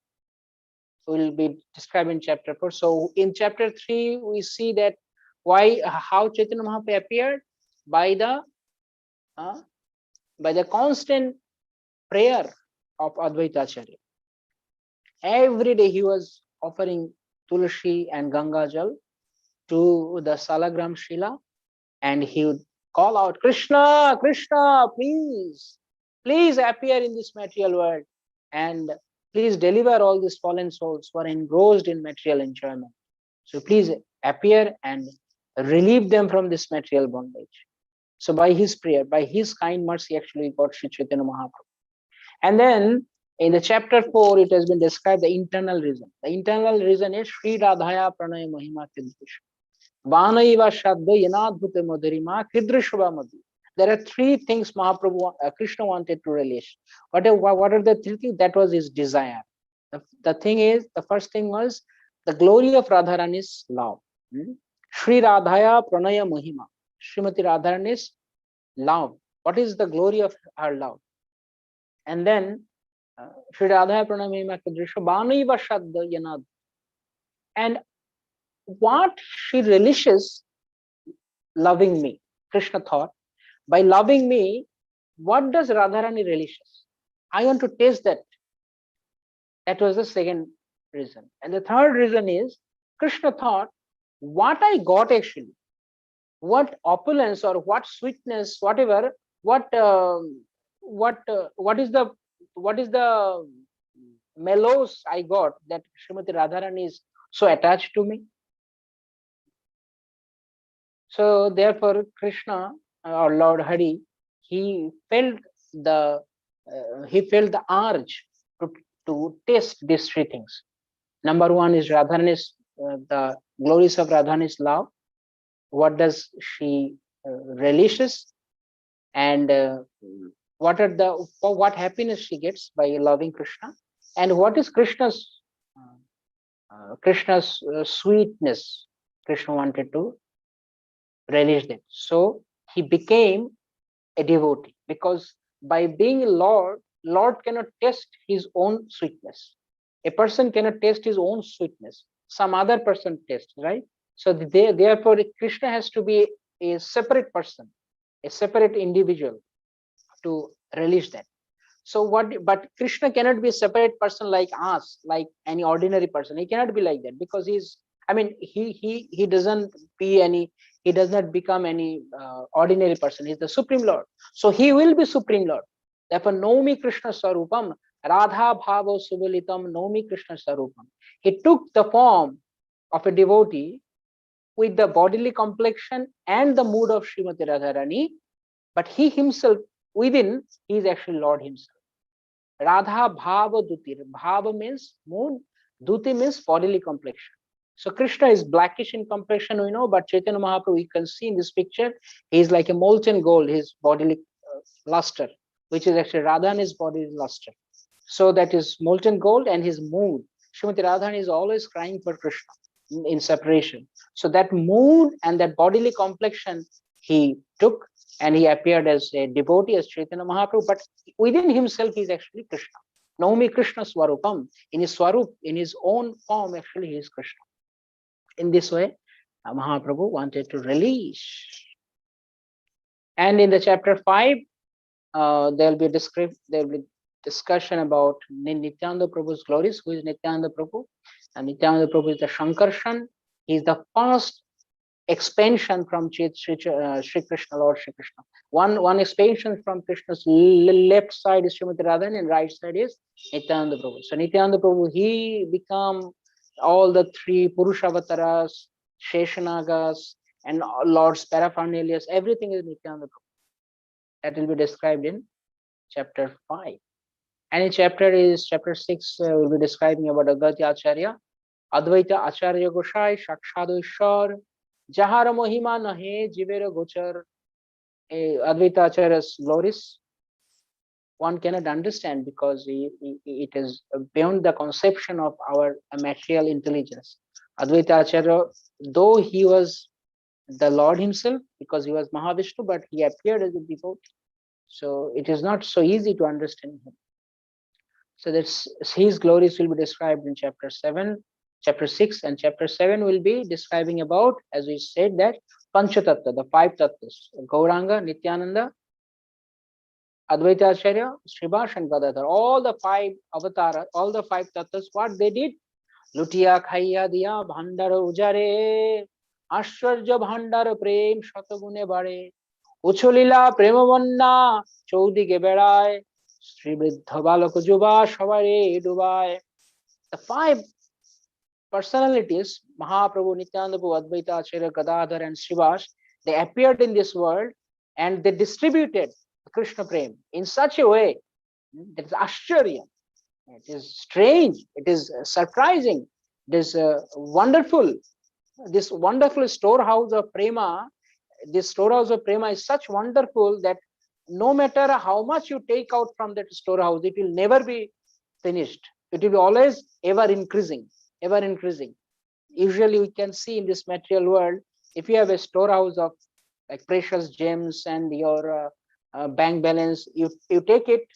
will be described in chapter 4. So in chapter 3, we see that how Chaitanya Mahaprabhu appeared by the constant prayer of Advaita Acharya. Every day he was offering Tulsi and Ganga Jal to the Salagram Shila, and he would call out, Krishna, Krishna, please appear in this material world and please deliver all these fallen souls who are engrossed in material enjoyment. So please appear and relieve them from this material bondage. So by his prayer, by his kind mercy, actually got Sri Chaitanya Mahaprabhu. And then in the chapter 4, it has been described the internal reason. The internal reason is Sri Radhaya Pranaya Mahima Kidrish. Vanaiva Shadda Yanadbhuta Madhurima Kidrishva Madhu. There are 3 things Mahaprabhu, Krishna wanted to release. What are the 3 things? That was his desire. The thing is, the first thing was the glory of Radharani's love. Sri Radhaya Pranaya Mahima. Srimati Radharani's love. What is the glory of her love? And then Sri Radhaya Pranaya Mahima Kidrisha Banaiva Shadda Yanad. And what she relishes loving me, Krishna thought, by loving me, what does Radharani relishes? I want to taste that. That was the second reason. And the third reason is Krishna thought, what I got actually, what opulence or what sweetness, whatever, what is the mellows I got that Srimati Radharani is so attached to me. So therefore Krishna or Lord Hari, he felt the urge to taste these three things. Number one is Radharani's, the glories of Radharani's love. What does she relishes, and what happiness she gets by loving Krishna, and what is Krishna's sweetness. Krishna wanted to relish that, so he became a devotee, because by being a Lord cannot taste his own sweetness. A person cannot taste his own sweetness. Some other person tastes, right? So therefore, Krishna has to be a separate person, a separate individual to relish that. So but Krishna cannot be a separate person like us, like any ordinary person. He cannot be like that, because he doesn't he does not become any ordinary person. He's the Supreme Lord. So he will be Supreme Lord. Therefore, Nomi Krishna Sarupam, Radha Bhava Subalitam, Nomi Krishna Sarupam. He took the form of a devotee with the bodily complexion and the mood of Srimati Radharani, but he himself, within, he is actually Lord himself. Radha Bhava Duti. Bhava means mood, Duti means bodily complexion. So Krishna is blackish in complexion, we know, but Chaitanya Mahaprabhu, you can see in this picture, he is like a molten gold, his bodily luster, which is actually Radharani's body luster. So that is molten gold, and his mood. Srimati Radharani is always crying for Krishna in separation. So that mood and that bodily complexion he took, and he appeared as a devotee, as Chaitanya Mahaprabhu, but within himself he is actually Krishna. Naumi Krishna Swarupam. In his Swarup, in his own form, actually he is Krishna. In this way, Mahaprabhu wanted to release. And in the chapter 5, there will be discussion about Nityananda Prabhu's glories. Who is Nityananda Prabhu? And Nityananda Prabhu is the Shankarshan. He is the first expansion from Sri Krishna, Lord Sri Krishna. One expansion from Krishna's left side is Srimati Radharani, and right side is Nityananda Prabhu. So Nityananda Prabhu, he become all the three Purushavataras, Sheshanagas, and Lord's paraphernalias. Everything is Nityananda Prabhu. That will be described in chapter 5. And in chapter 6, will be describing about Advaita Acharya. Advaita Acharya Goshai, Shakshad Ishwar, Jahara Mohima Nahe Jivera Gochar. Advaita Acharya's glories one cannot understand, because it is beyond the conception of our material intelligence. Advaita Acharya, though he was the Lord himself, because he was Mahavishnu, but he appeared as a devotee. So it is not so easy to understand him. So that's his glories will be described in chapter 6, and chapter 7 will be describing about, as we said, that Panchatattva, the 5 tattvas: Gauranga, Nityananda, Advaita Acharya, Srivas, and Gadadhar. All the 5 avatars, all the 5 tattvas, what they did? Lutia khaiya diya bhandar ujare, Ashwarja bhandar prem shatagune bare, Ucholila premavonna chaudige berai, Sri Vriddha balaka juba shabare dubai. The 5 personalities, Mahaprabhu, Nityananda Prabhu, Advaita Acharya, Gadadhar, and Srivas, they appeared in this world, and they distributed Krishna Prem in such a way that is Ashcharya. It is strange, it is surprising, it is wonderful. This wonderful storehouse of prema, this storehouse of prema is such wonderful that no matter how much you take out from that storehouse, it will never be finished. It will be always ever increasing, ever increasing. Usually we can see in this material world, if you have a storehouse of like precious gems and your bank balance, you take it,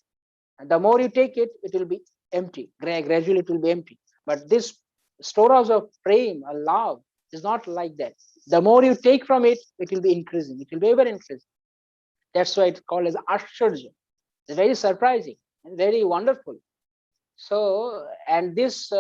the more you take it, it will be empty. Gradually it will be empty. But this storehouse of prem, a love, is not like that. The more you take from it, it will be increasing. It will be ever increasing. That's why it's called as Ashcharya. It's very surprising and very wonderful. So, and this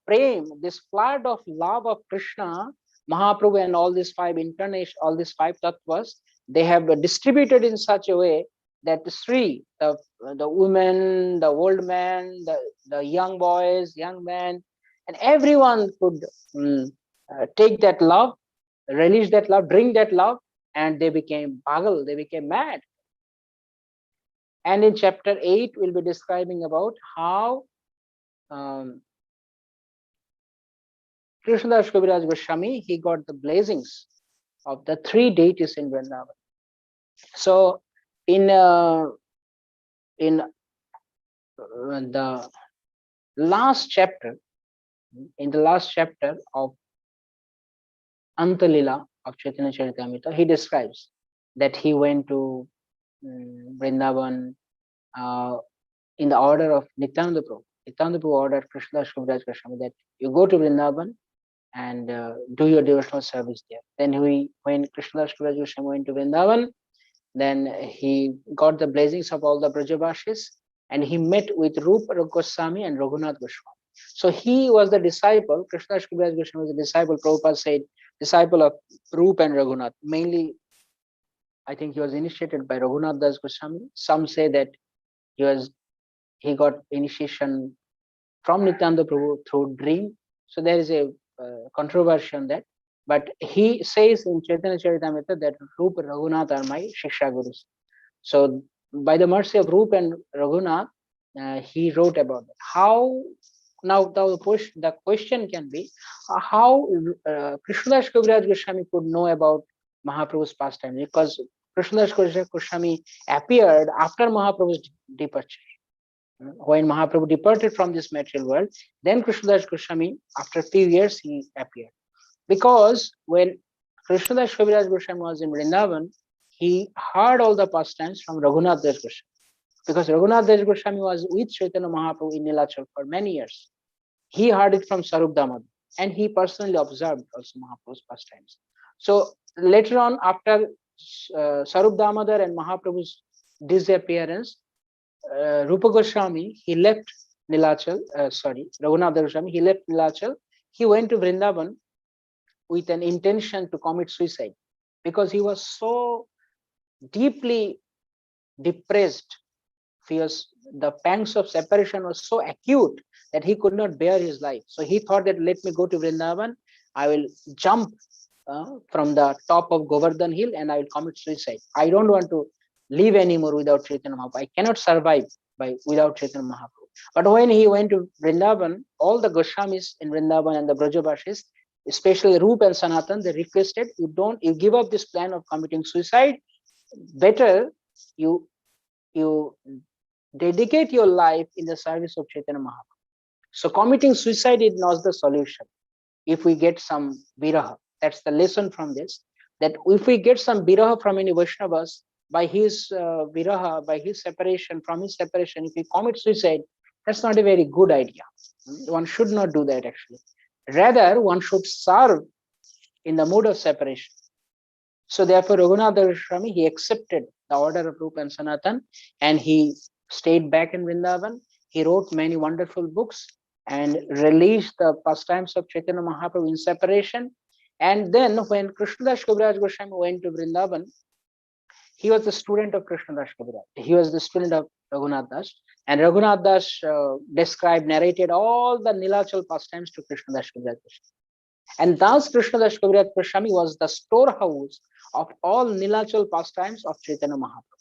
prem, this flood of love of Krishna, Mahaprabhu and all these 5 incarnations, all these 5 tattvas, they have distributed in such a way that the women, the old man, the young boys, young men, and everyone could take that love, release that love, drink that love, and they became pagal, they became mad. And in chapter 8, we'll be describing about how Krishnadas Kaviraj Goswami, he got the blessings of the three deities in Vrindavan. So in the last chapter, of Antalila of Chaitanya Charitamrita, he describes that he went to Vrindavan in the order of Nityananda Prabhu. Nityananda Prabhu ordered Krishnadas Kaviraj Goswami that you go to Vrindavan and do your devotional service there. Then when Krishnadas Kaviraj Goswami went to Vrindavan, then he got the blessings of all the Brajavasis, and he met with Rupa Goswami and Raghunath Goswami. So he was the disciple, Krishnadas Kaviraj Goswami was a disciple, Prabhupada said, disciple of Rupa and Raghunath. Mainly, I think he was initiated by Raghunath Das Goswami. Some say that he got initiation from Nityananda Prabhu through dream. So there is a controversy on that. But he says in Chaitanya Charitamrita that Rupa and Raghunath are my Shiksha Gurus. So by the mercy of Rupa and Raghunath, he wrote about it. How now the question can be how Krishnadas Kaviraj Goswami could know about Mahaprabhu's pastime, because Krishnadas Kaviraj Goswami appeared after Mahaprabhu's departure. When Mahaprabhu departed from this material world, then Krishnadas Goswami, after a few years, he appeared. Because when Krishnadas Kaviraj Goswami was in Vrindavan, he heard all the pastimes from Raghunath Das Goswami. Because Raghunath Das Goswami was with Chaitanya Mahaprabhu in Nilachal for many years. He heard it from Sarup Damodar, and he personally observed also Mahaprabhu's pastimes. So later on, after Sarup Damodar and Mahaprabhu's disappearance, Rupa Goswami, he left Nilachal, Raghunath Das Goswami, he left Nilachal, he went to Vrindavan with an intention to commit suicide, because he was so deeply depressed. The pangs of separation was so acute that he could not bear his life. So he thought that let me go to Vrindavan, I will jump from the top of Govardhan hill and I will commit suicide. I don't want to live anymore without Chaitanya Mahaprabhu. I cannot survive without Chaitanya Mahaprabhu. But when he went to Vrindavan, all the Goswamis in Vrindavan and the Brajavasis, especially Rupa and Sanatan, they requested, you give up this plan of committing suicide. Better you dedicate your life in the service of Chaitanya Mahaprabhu. So committing suicide is not the solution. If we get some viraha, that's the lesson from this, that if we get some viraha from any Vaishnavas, by his viraha, by his separation, from his separation, if we commit suicide, that's not a very good idea. One should not do that actually. Rather, one should serve in the mood of separation. So therefore, Raghunath Goswami, he accepted the order of Rupa and Sanatan, and he stayed back in Vrindavan. He wrote many wonderful books and released the pastimes of Chaitanya Mahaprabhu in separation. And then when Krishnadas Kaviraj Goswami went to Vrindavan, he was the student of Krishnadas Kaviraj. He was the student of Raghunath Das. And Raghunath Das narrated all the Nilachal pastimes to Krishnadas Kaviraj Goswami. And thus Krishnadas Kaviraj Goswami was the storehouse of all Nilachal pastimes of Chaitanya Mahaprabhu.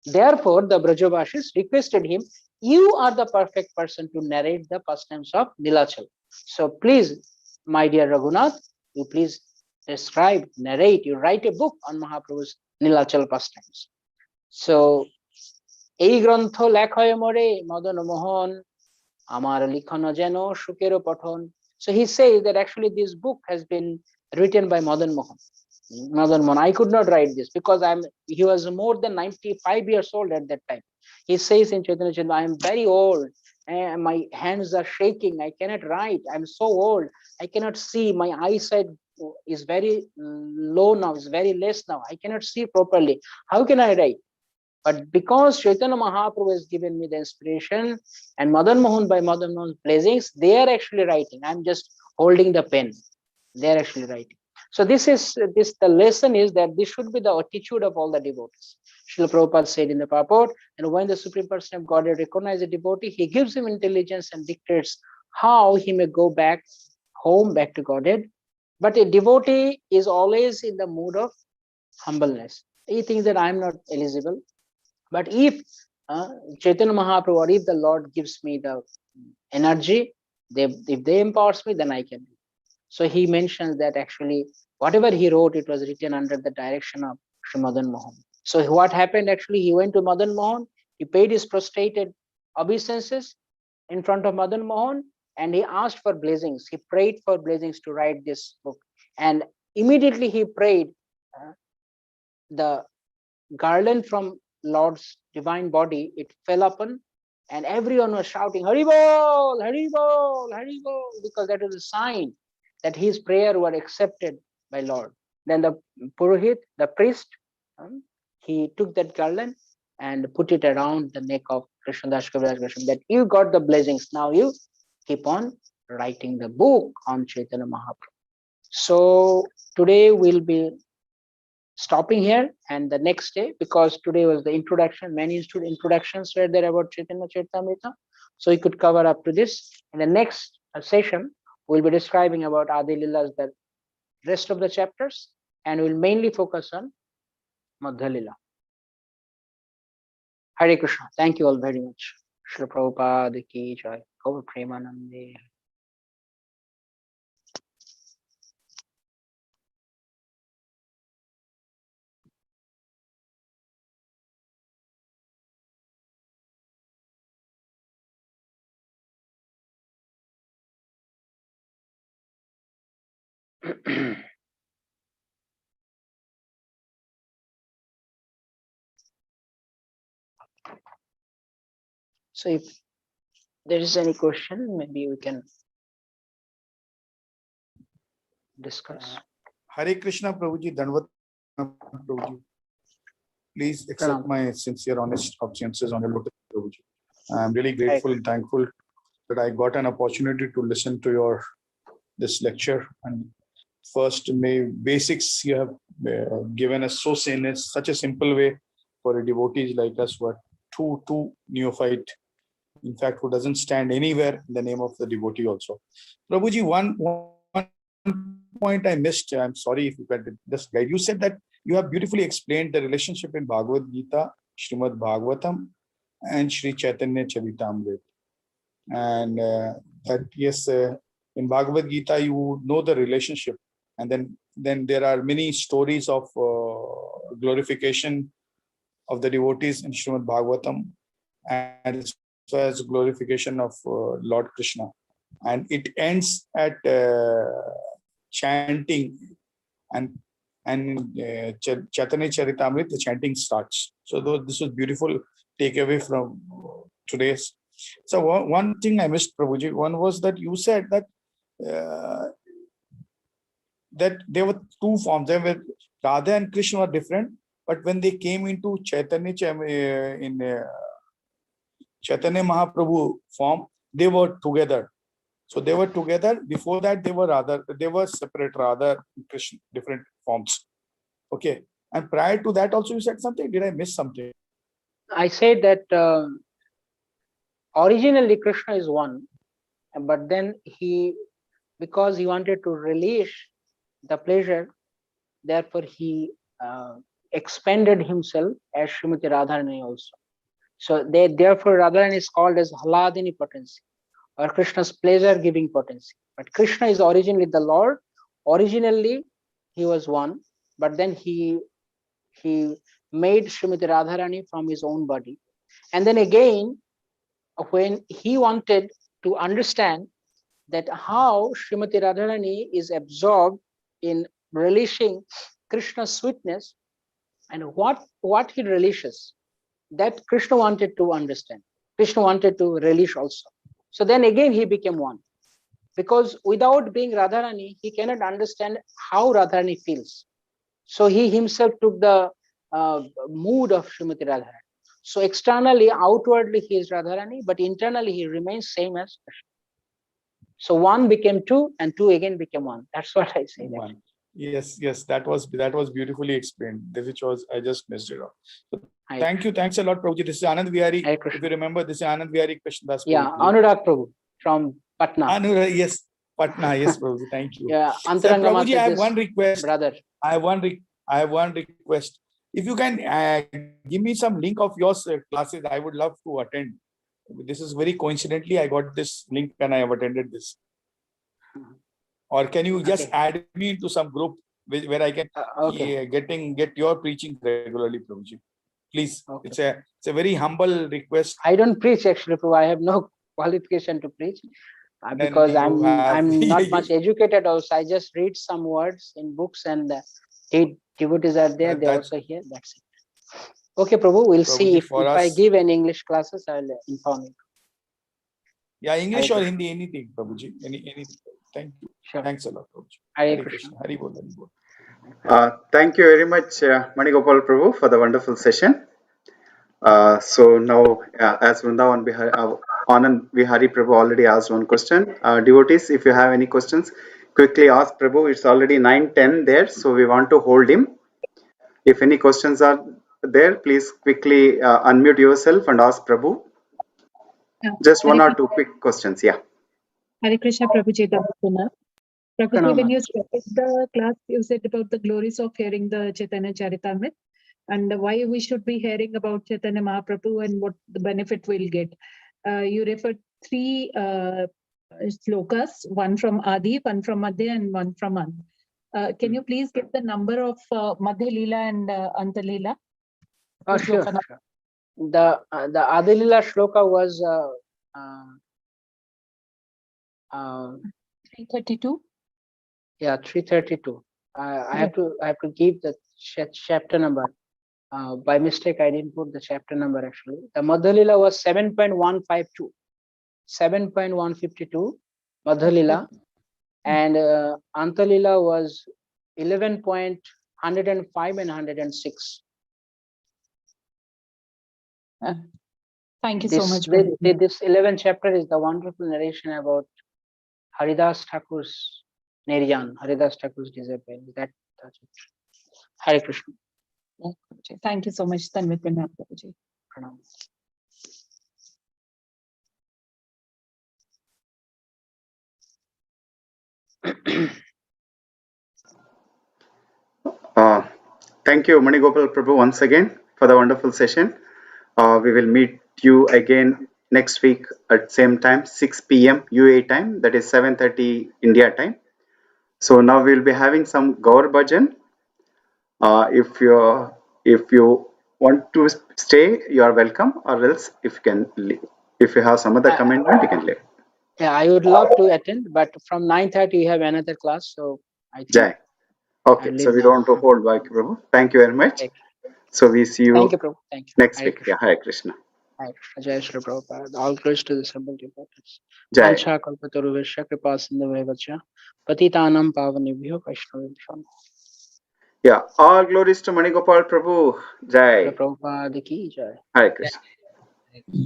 Therefore, the Brajavasis requested him, you are the perfect person to narrate the pastimes of Nilachal. So please, my dear Raghunath, you please describe, narrate, you write a book on Mahaprabhu's Nilachal pastimes. So, এই গ্রন্থ লেখয় মোরে মদন মোহন আমার লিখন যেন সুখের পঠন. So he says that actually this book has been written by Madan Mohan. I could not write this because he was more than 95 years old at that time. He says in Chaitanya Chandra, I am very old and my hands are shaking. I cannot write. I'm so old. I cannot see. My eyesight is very low now. It's very less now. I cannot see properly. How can I write? But because Chaitanya Mahaprabhu has given me the inspiration and Madan Mohan, by Madan Mohan's blessings, they are actually writing. I'm just holding the pen. They are actually writing. So the lesson is that this should be the attitude of all the devotees. Srila Prabhupada said in the purport, and when the Supreme Person of Godhead recognizes a devotee, he gives him intelligence and dictates how he may go back home, back to Godhead. But a devotee is always in the mood of humbleness. He thinks that I'm not eligible. But if Chaitanya Mahaprabhu, or if the Lord gives me the energy. If they empowers me, then I can do. So he mentions that actually whatever he wrote, it was written under the direction of Sri Madan Mohan. So what happened actually, he went to Madan Mohan, he paid his prostrated obeisances in front of Madan Mohan, and he asked for blessings. He prayed for blessings to write this book. And immediately he prayed, the garland from Lord's divine body, it fell upon, and everyone was shouting, Hari Bol, Hari Bol, Hari Bol, because that is a sign that his prayer were accepted by Lord. Then the Purohit, the priest, he took that garland and put it around the neck of Krishnadas Kaviraj Goswami, that you got the blessings. Now you keep on writing the book on Chaitanya Mahaprabhu. So today we'll be stopping here, and the next day, because today was the introduction, many introductions were there about Chaitanya Charitamrita, so we could cover up to this. In the next session, we'll be describing about Adi Lilas, the rest of the chapters, and we'll mainly focus on Madhya Lila. Hare Krishna. Thank you all very much. Shri Prabhupada ki jai. Gaur Premanande. So if there is any question, maybe we can discuss. Hare Krishna, Prabhuji, Dandavat, Prabhuji. Please accept my sincere, honest obeisances on your lotus, Prabhuji. I am really grateful and thankful that I got an opportunity to listen to this lecture. And first, basics you have given us in such a simple way for a devotees like us who are too neophyte, in fact, who doesn't stand anywhere in the name of the devotee also. Prabhuji, one point I missed. I'm sorry if you can just guide. You said that you have beautifully explained the relationship in Bhagavad Gita, Srimad Bhagavatam, and Sri Caitanya Charitamrita. And that, yes, in Bhagavad Gita, you know the relationship. And then there are many stories of glorification of the devotees in Srimad Bhagavatam, and as well as glorification of Lord Krishna. And it ends at chanting, and Chaitanya Charitamrita, the chanting starts. So this was beautiful takeaway from today's. So one thing I missed, Prabhuji, one was that you said that that there were two forms. There were Radha and Krishna were different, but when they came into Chaitanya Chaitanya Mahaprabhu form, they were together. So they were together. Before that, they were separate, Radha and Krishna, different forms. Okay. And prior to that also you said something. Did I miss something? I said that originally Krishna is one, but then because he wanted to relish the pleasure, therefore he expanded himself as Srimati Radharani also. So therefore Radharani is called as Haladini potency, or Krishna's pleasure giving potency. But Krishna is originally the Lord. Originally he was one, but then he made Srimati Radharani from his own body. And then again, when he wanted to understand that how Srimati Radharani is absorbed in relishing Krishna's sweetness, and what he relishes, that Krishna wanted to understand. Krishna wanted to relish also. So then again he became one. Because without being Radharani, he cannot understand how Radharani feels. So he himself took the mood of Srimati Radharani. So externally, outwardly he is Radharani, but internally he remains same as Krishna. So one became two, and two again became one. That's what I say. One. Yes, that was beautifully explained. Which was, I just missed it off. So thank you. Thanks a lot, Prabhuji. This is Anand Vihari. If you remember, this is Anand Vihari Krishnadas. Yeah, Anurag Prabhu from Patna. Anurag, yes. Patna, yes, Prabhuji. Thank you. Yeah, Sir, Prabhuji, I have one request. Brother. I have one request. If you can give me some link of your classes, I would love to attend. This is very coincidentally, I got this link and I have attended this. Or can you just Okay. add me into some group where I can Okay. get your preaching regularly, Prabhuji? Please. Okay. It's a very humble request. I don't preach actually, Prabhu. I have no qualification to preach because you have- I'm not much educated. Also, I just read some words in books, and eight devotees are there. They That's also hear. That's it. Okay, Prabhu. We'll see Prabhuji if for I us. give any English classes, I'll inform you. Yeah, English Hare or Krishna. Hindi, anything, Prabhuji. Anything. Thank you. Sure. Thanks a lot, Prabhuji. Hare Hare Krishna. Krishna. Hari Bol, Hari Bol. Thank you very much, Manigopal Prabhu, for the wonderful session. So now, as Vrindavan Anand Vihari Prabhu already asked one question. Devotees, if you have any questions, quickly ask Prabhu. It's already 9:10 there, so we want to hold him. If any questions are there, please quickly unmute yourself and ask Prabhu. Just one or two quick questions. Yeah. Hare Krishna, Prabhuji. Prabhuji, Pranam. when you started the class, you said about the glories of hearing the Caitanya Charitamrita and why we should be hearing about Chaitanya Mahaprabhu and what the benefit we'll get. You referred three slokas, one from Adi, one from Madhya, and one from Ant. Can you please get the number of Madhya Leela and Anta Leela? Oh, sure. The Adilila shloka was 332. Yeah, 332. I have to give the chapter number. By mistake, I didn't put the chapter number actually. The Madhalila was 7.152, 7.152 Madhalila, and Antalila was 11.105 and 106. Thank you so much. This 11th chapter is the wonderful narration about Haridas Thakur's Niryan, Haridas Thakur's disciple. That's it. Hare Krishna. Thank you so much, Tanvit Prabhuji. Pranam. Thank you, Manigopal Prabhu, once again for the wonderful session. We will meet you again next week at same time, 6 p.m. UAE time, that is 7:30 India time. So now we'll be having some Gaur Bhajan. If you want to stay, you are welcome, or else if you can leave. If you have some other commitment, you can leave. Yeah, I would love to attend, but from 9:30 we have another class, so I think. Jai. Okay, so we don't want to hold back, Prabhu. Thank you very much. Okay. So we see you, Thank you, Prabhu. Thank you. next Hare week. Krishna. Yeah, Hare Krishna. Hare Krishna. Jai Shri Prabhupada. All glories to the assembled devotees. Jai. Vancha kalpataruvesha kripa sindhavaivacha patitanam pavanebhyo vaishnavebhyo. Yeah, all glories to Manigopal Prabhu. Jai. Prabhupada ki jai. Hare Krishna.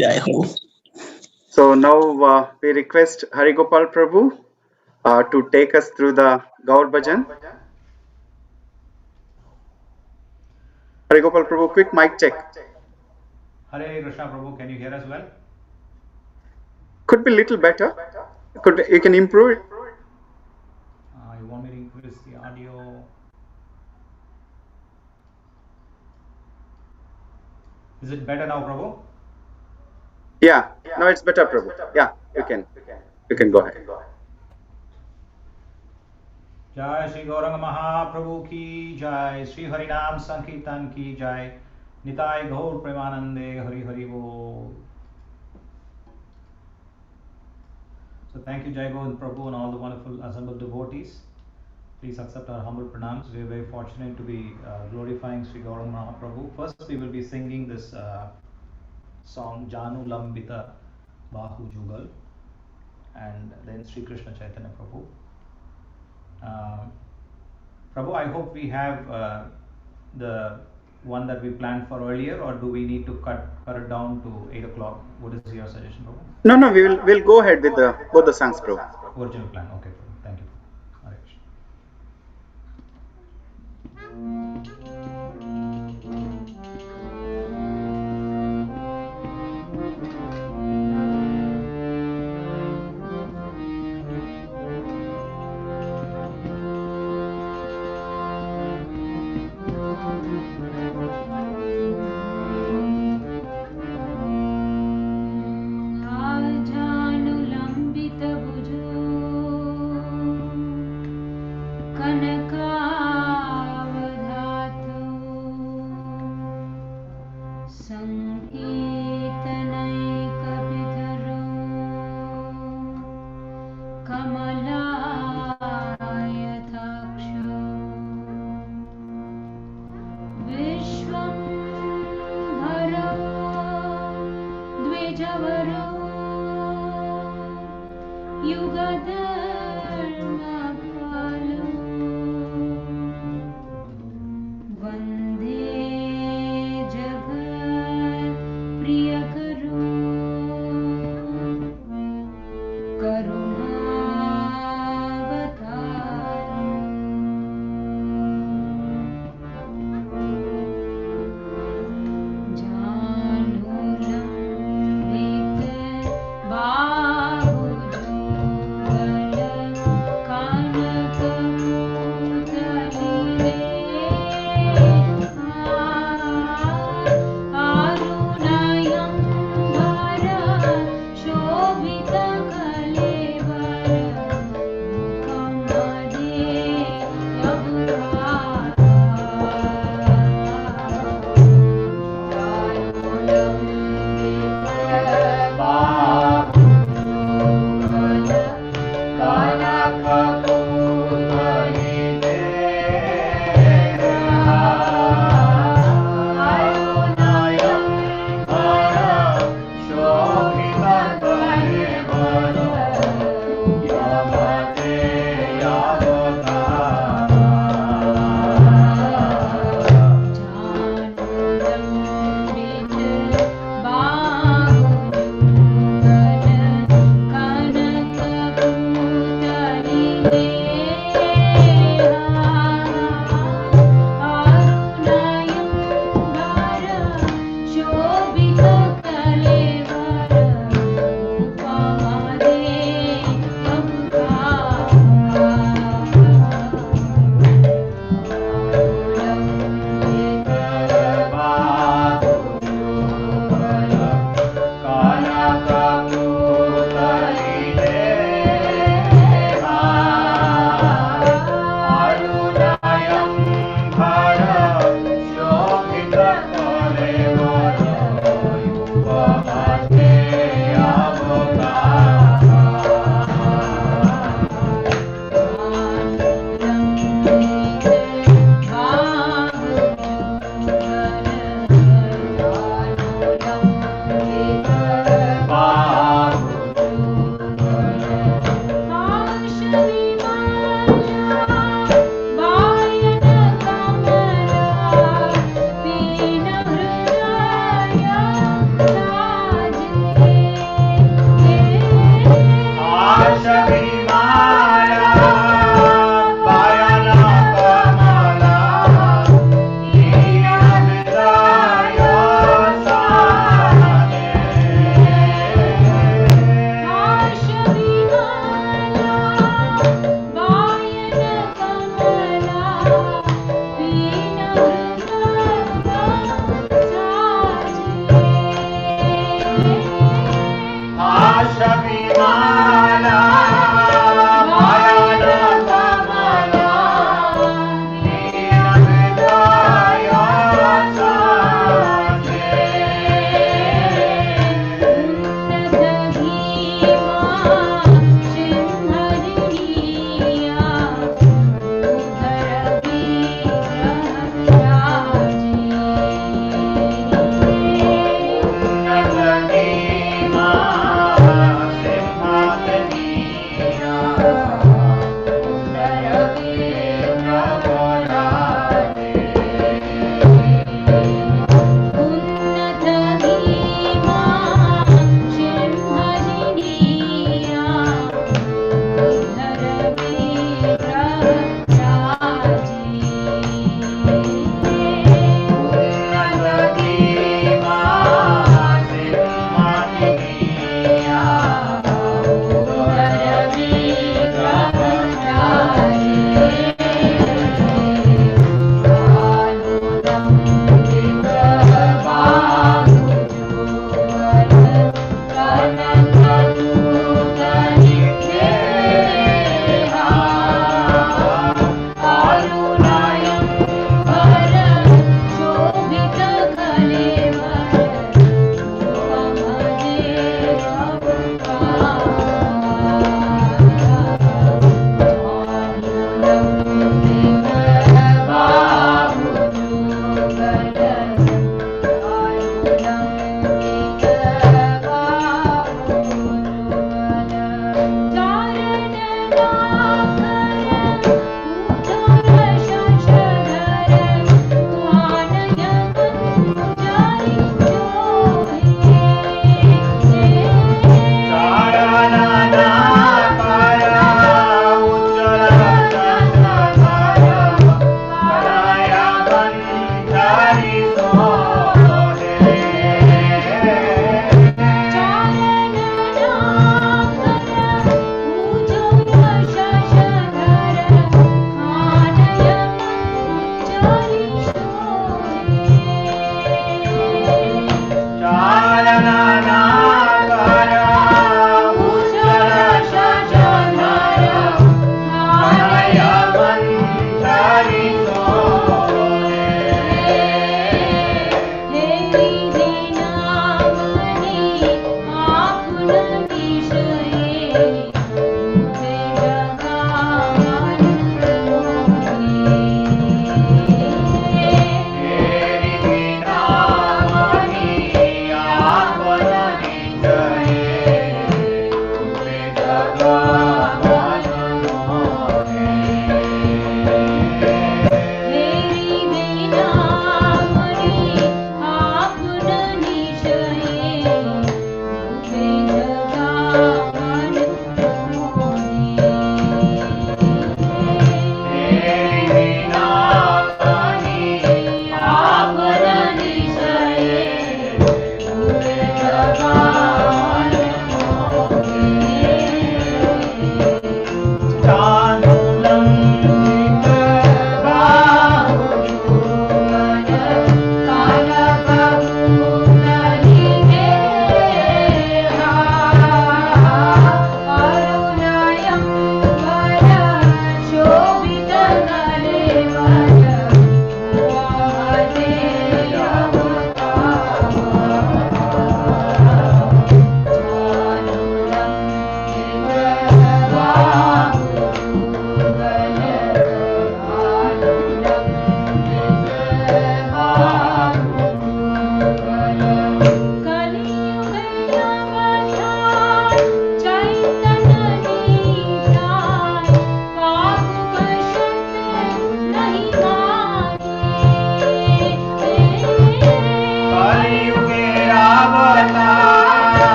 Jai Ho. So now we request Harigopal Prabhu to take us through the Gaur Bhajan. Harigopal Prabhu, quick mic check. Hare Krishna Prabhu, can you hear us well? Could be little better. You can improve it. You want me to increase the audio? Is it better now, Prabhu? Yeah, now it's better, Prabhu. Yeah, you can go ahead. Jai Shri Gauranga Mahaprabhu ki Jai, Shri Harinam Sankirtan ki Jai, Nitai Gaur Premanande Hari Hari Bol. So thank you Jai Govind Prabhu and all the wonderful assembled devotees. Please accept our humble pranams. We are very fortunate to be glorifying Shri Gauranga Mahaprabhu. First we will be singing this song Janu Lambita Bahu Jugal, and then Sri Krishna Chaitanya Prabhu. Prabhu, I hope we have the one that we planned for earlier, or do we need to cut it down to 8 o'clock? What is your suggestion, Prabhu? No, we'll go ahead with both the songs, Prabhu. Original plan. Okay, Prabhu. Thank you. Hare Krishna. Thank you.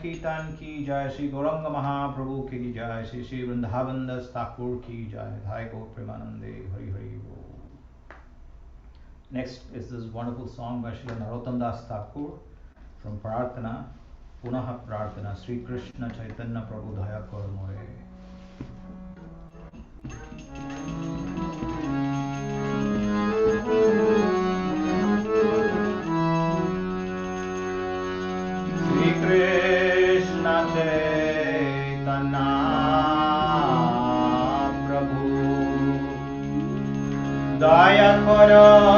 Sankirtan ki jai, Shri Gauranga Mahaprabhu ki jai, Shri Shri Vrindavan Das Thakur ki jai, Dhai Gaur Premanande, Hari Hari Bol. Next is this wonderful song by Shri Narottam Das Thakur from Prarthana, Punaha Prarthana, Sri Krishna Chaitanya Prabhu Dhaya Kar More. Sri Krishna Chaitanya Prabhu Daya Karo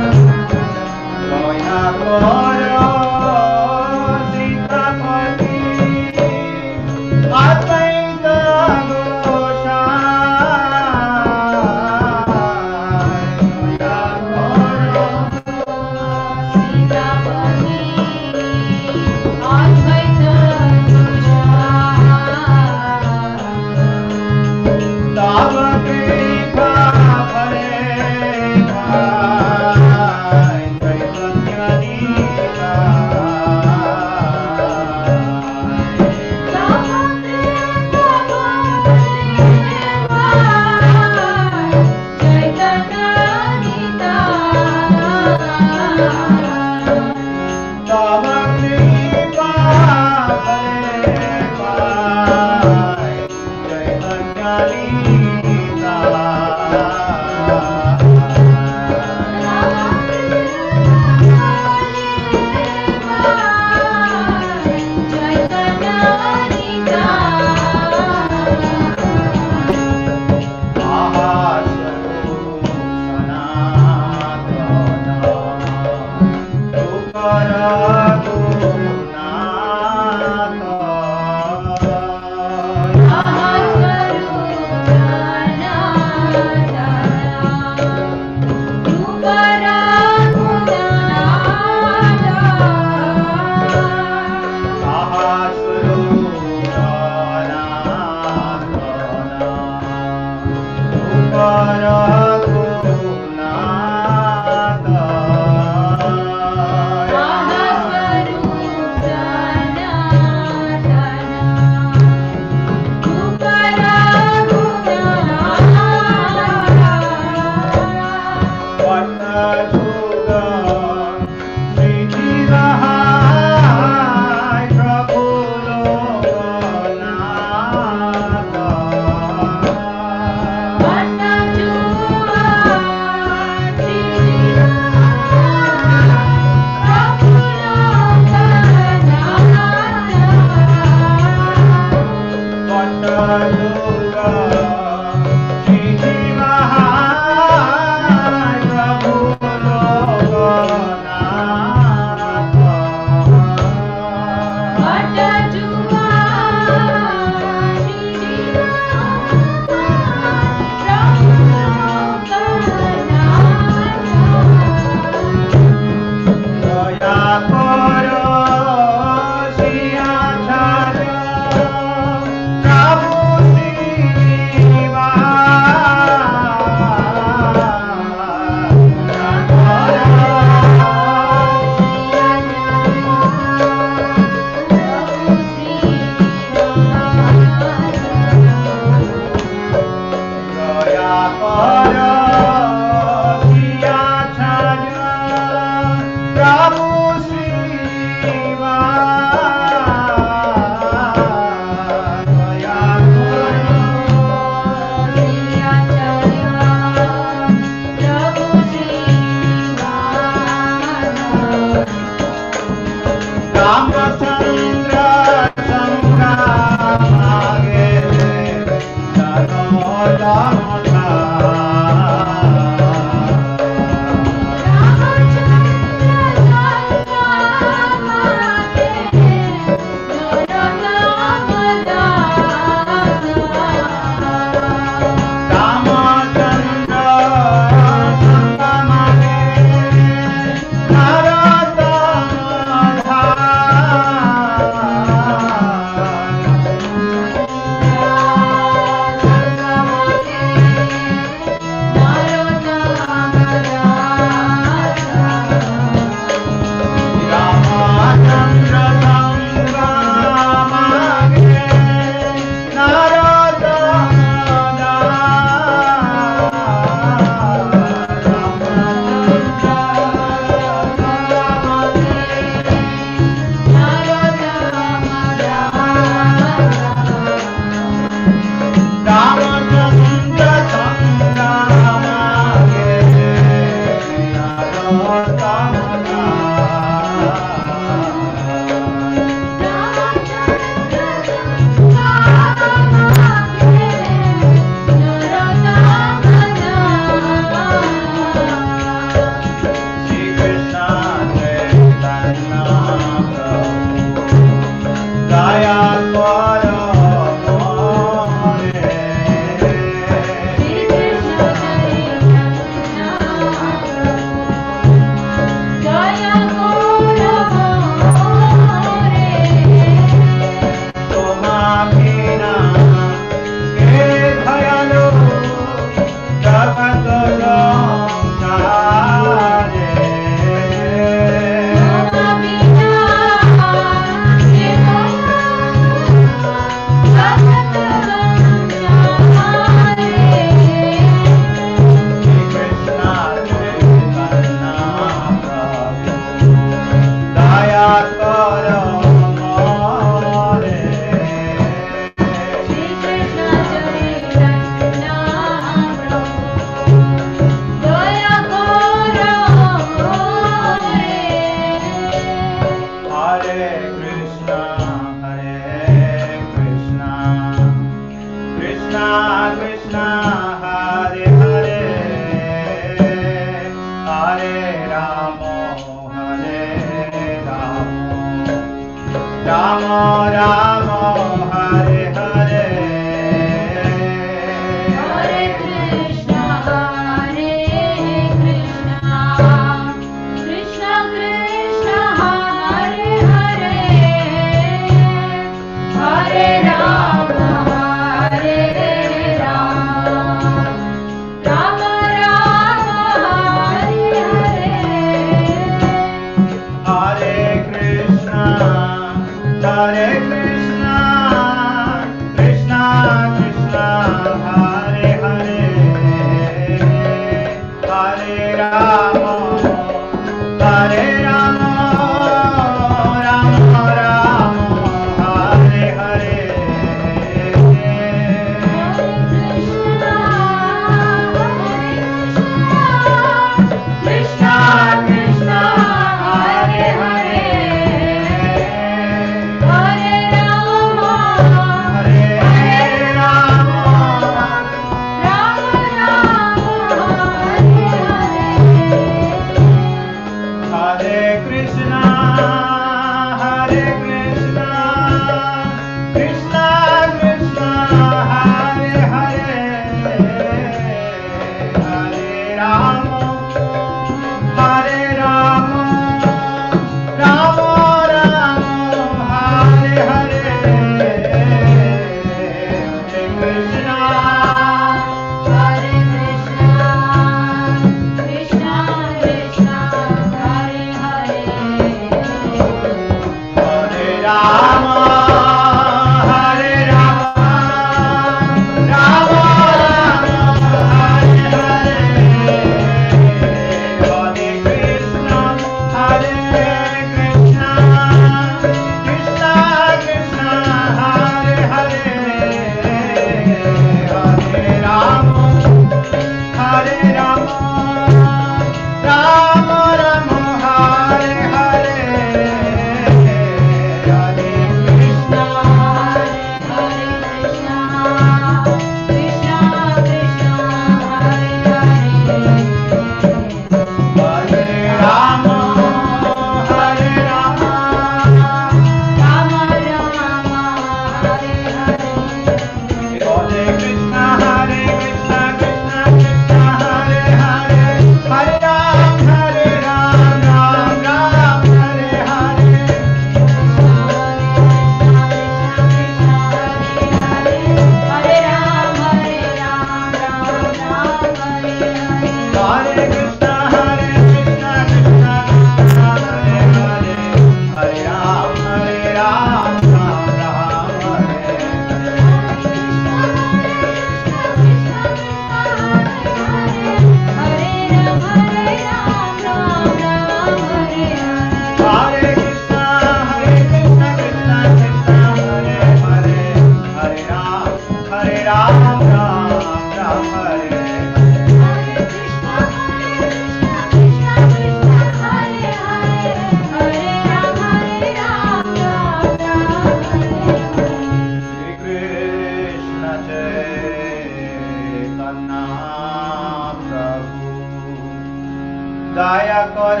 দয়া কর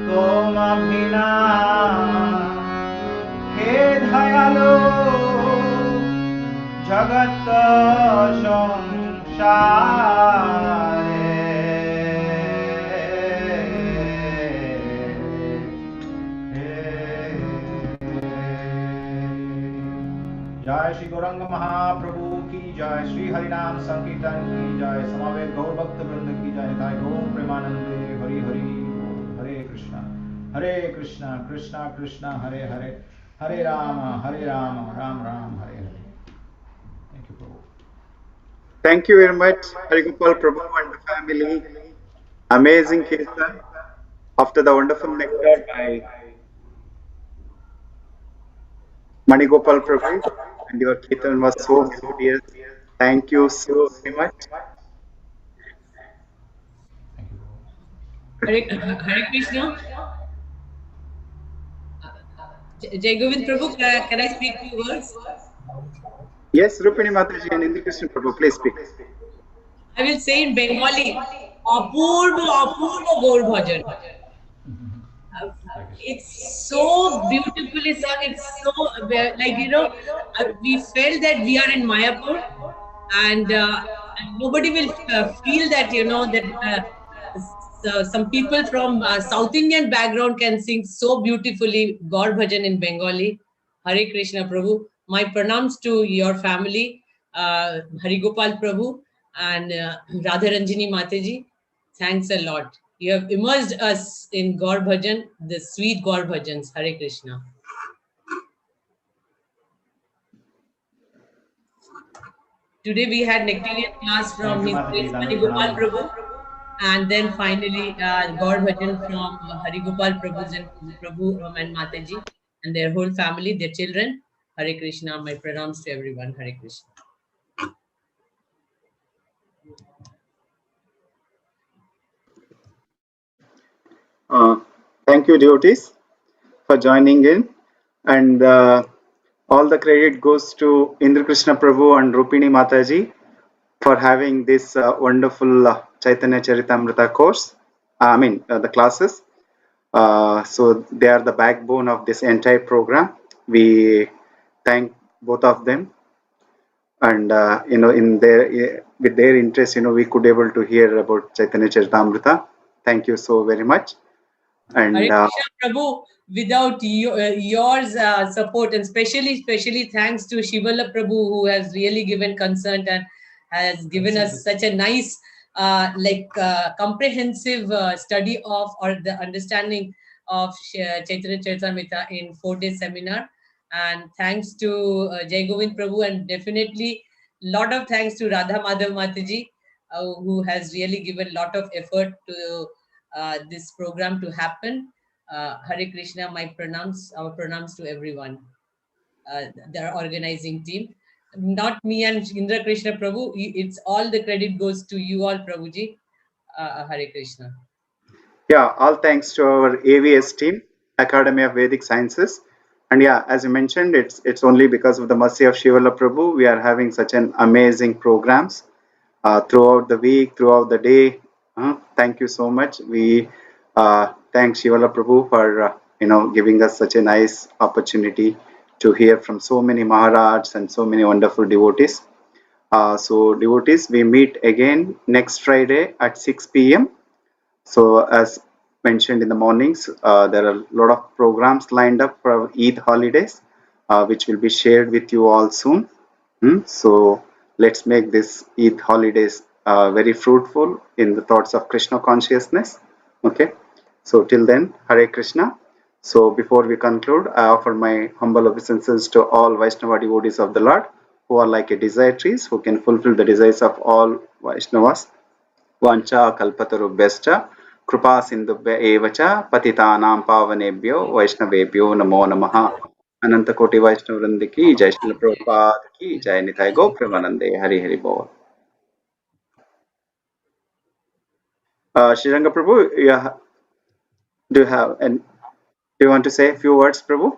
তোমা বিনা হে দয়ালো জগত সংসারে जय श्री गौरंग महाप्रभु की जय, श्री हरिनाम संकीर्तन की जय, समावेत गौर भक्त वृंद की जय। ताई ओम प्रेमानंदे हरि हरि हरे कृष्णा कृष्णा कृष्णा हरे हरे, हरे Ram Ram Ram Hare Hare. Thank you, Prabhu. Thank you very much, Harigopal Prabhu and the family. Amazing Kirtan after the wonderful nectar by Manigopal Prabhu, and your Kirtan was so melodious. Thank you so very much. Hare Krishna. Jai Govind Prabhu, can I speak few words? Yes, Rupini Mataji and Indi Krishna Prabhu, please speak. I will say in Bengali, Apurva Gaur Bhajan. It's so beautifully sung. It's so like, you know, we felt that we are in Mayapur, and nobody will feel that, you know, that some people from South Indian background can sing so beautifully Gaur Bhajan in Bengali. Hare Krishna Prabhu. My pranams to your family, Harigopal Prabhu and Radharanjini Mataji. Thanks a lot. You have immersed us in Gaur Bhajan, the sweet Gaur Bhajans. Hare Krishna. Today we had Nectarian class from Thank you, His Mataji. Grace Dandavat Manigopal Pranamam. Prabhu, and then finally God Bhajan from Harigopal Prabhu's and Prabhu and Mataji and their whole family, their children. Hare Krishna, my pranams to everyone. Hare Krishna. Thank you, devotees, for joining in. And all the credit goes to Indra Krishna Prabhu and Rupini Mataji for having this wonderful Chaitanya Charitamrita course. The classes. So they are the backbone of this entire program. We thank both of them, and in their with their interest, we could able to hear about Chaitanya Charitamrita. Thank you so very much. And Hare Krishna Prabhu, without yours support, and especially thanks to Shivala Prabhu, who has really given consent and has given us such a nice, comprehensive study of or the understanding of Chaitanya Charitamrita in 4-day seminar. And thanks to Jai Govind Prabhu, and definitely lot of thanks to Radha Madhav Mataji, who has really given lot of effort to this program to happen. Hare Krishna, my pranams, our pranams to everyone, their organizing team. Not me and Indra Krishna Prabhu, it's all the credit goes to you all, Prabhuji. Hare Krishna. yeah, all thanks to our AVS team, Academy of Vedic Sciences. And yeah, as you mentioned, it's only because of the mercy of Shivala Prabhu we are having such an amazing programs throughout the week, throughout the day. Thank you so much. We thank Shivala Prabhu for giving us such a nice opportunity to hear from so many Maharajs and so many wonderful devotees. So devotees, we meet again next Friday at 6 p.m. So as mentioned in the mornings, there are a lot of programs lined up for our Eid holidays, which will be shared with you all soon. So let's make this Eid holidays very fruitful in the thoughts of Krishna consciousness. Okay. So till then, Hare Krishna. So before we conclude, I offer my humble obeisances to all Vaishnava devotees of the Lord, who are like a desire trees, who can fulfill the desires of all Vaishnavas. Vancha kalpatarubhyascha कृपा सिंधुभ्य एव च पतितानां पावनेभ्यो वैष्णवेभ्यो नमो नमः. अनंत कोटि वैष्णव वृंद की जय, श्रील प्रभुपाद की जय. निताय गौ प्रेमानंदे. हरि हरि बोल. Sriranga Prabhu, do you want to say a few words, Prabhu?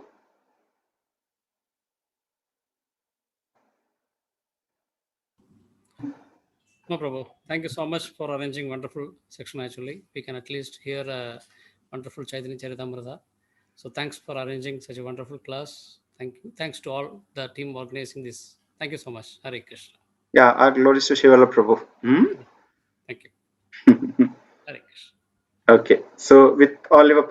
No, Prabhu. Thank you so much for arranging wonderful section. Actually, we can at least hear a wonderful Chaitanya Charitamrita. So thanks for arranging such a wonderful class. Thank you. Thanks to all the team organizing this. Thank you so much. Hare Krishna. Yeah, our glories to Shivala Prabhu. Thank you. Hare Krishna. Okay, so with all your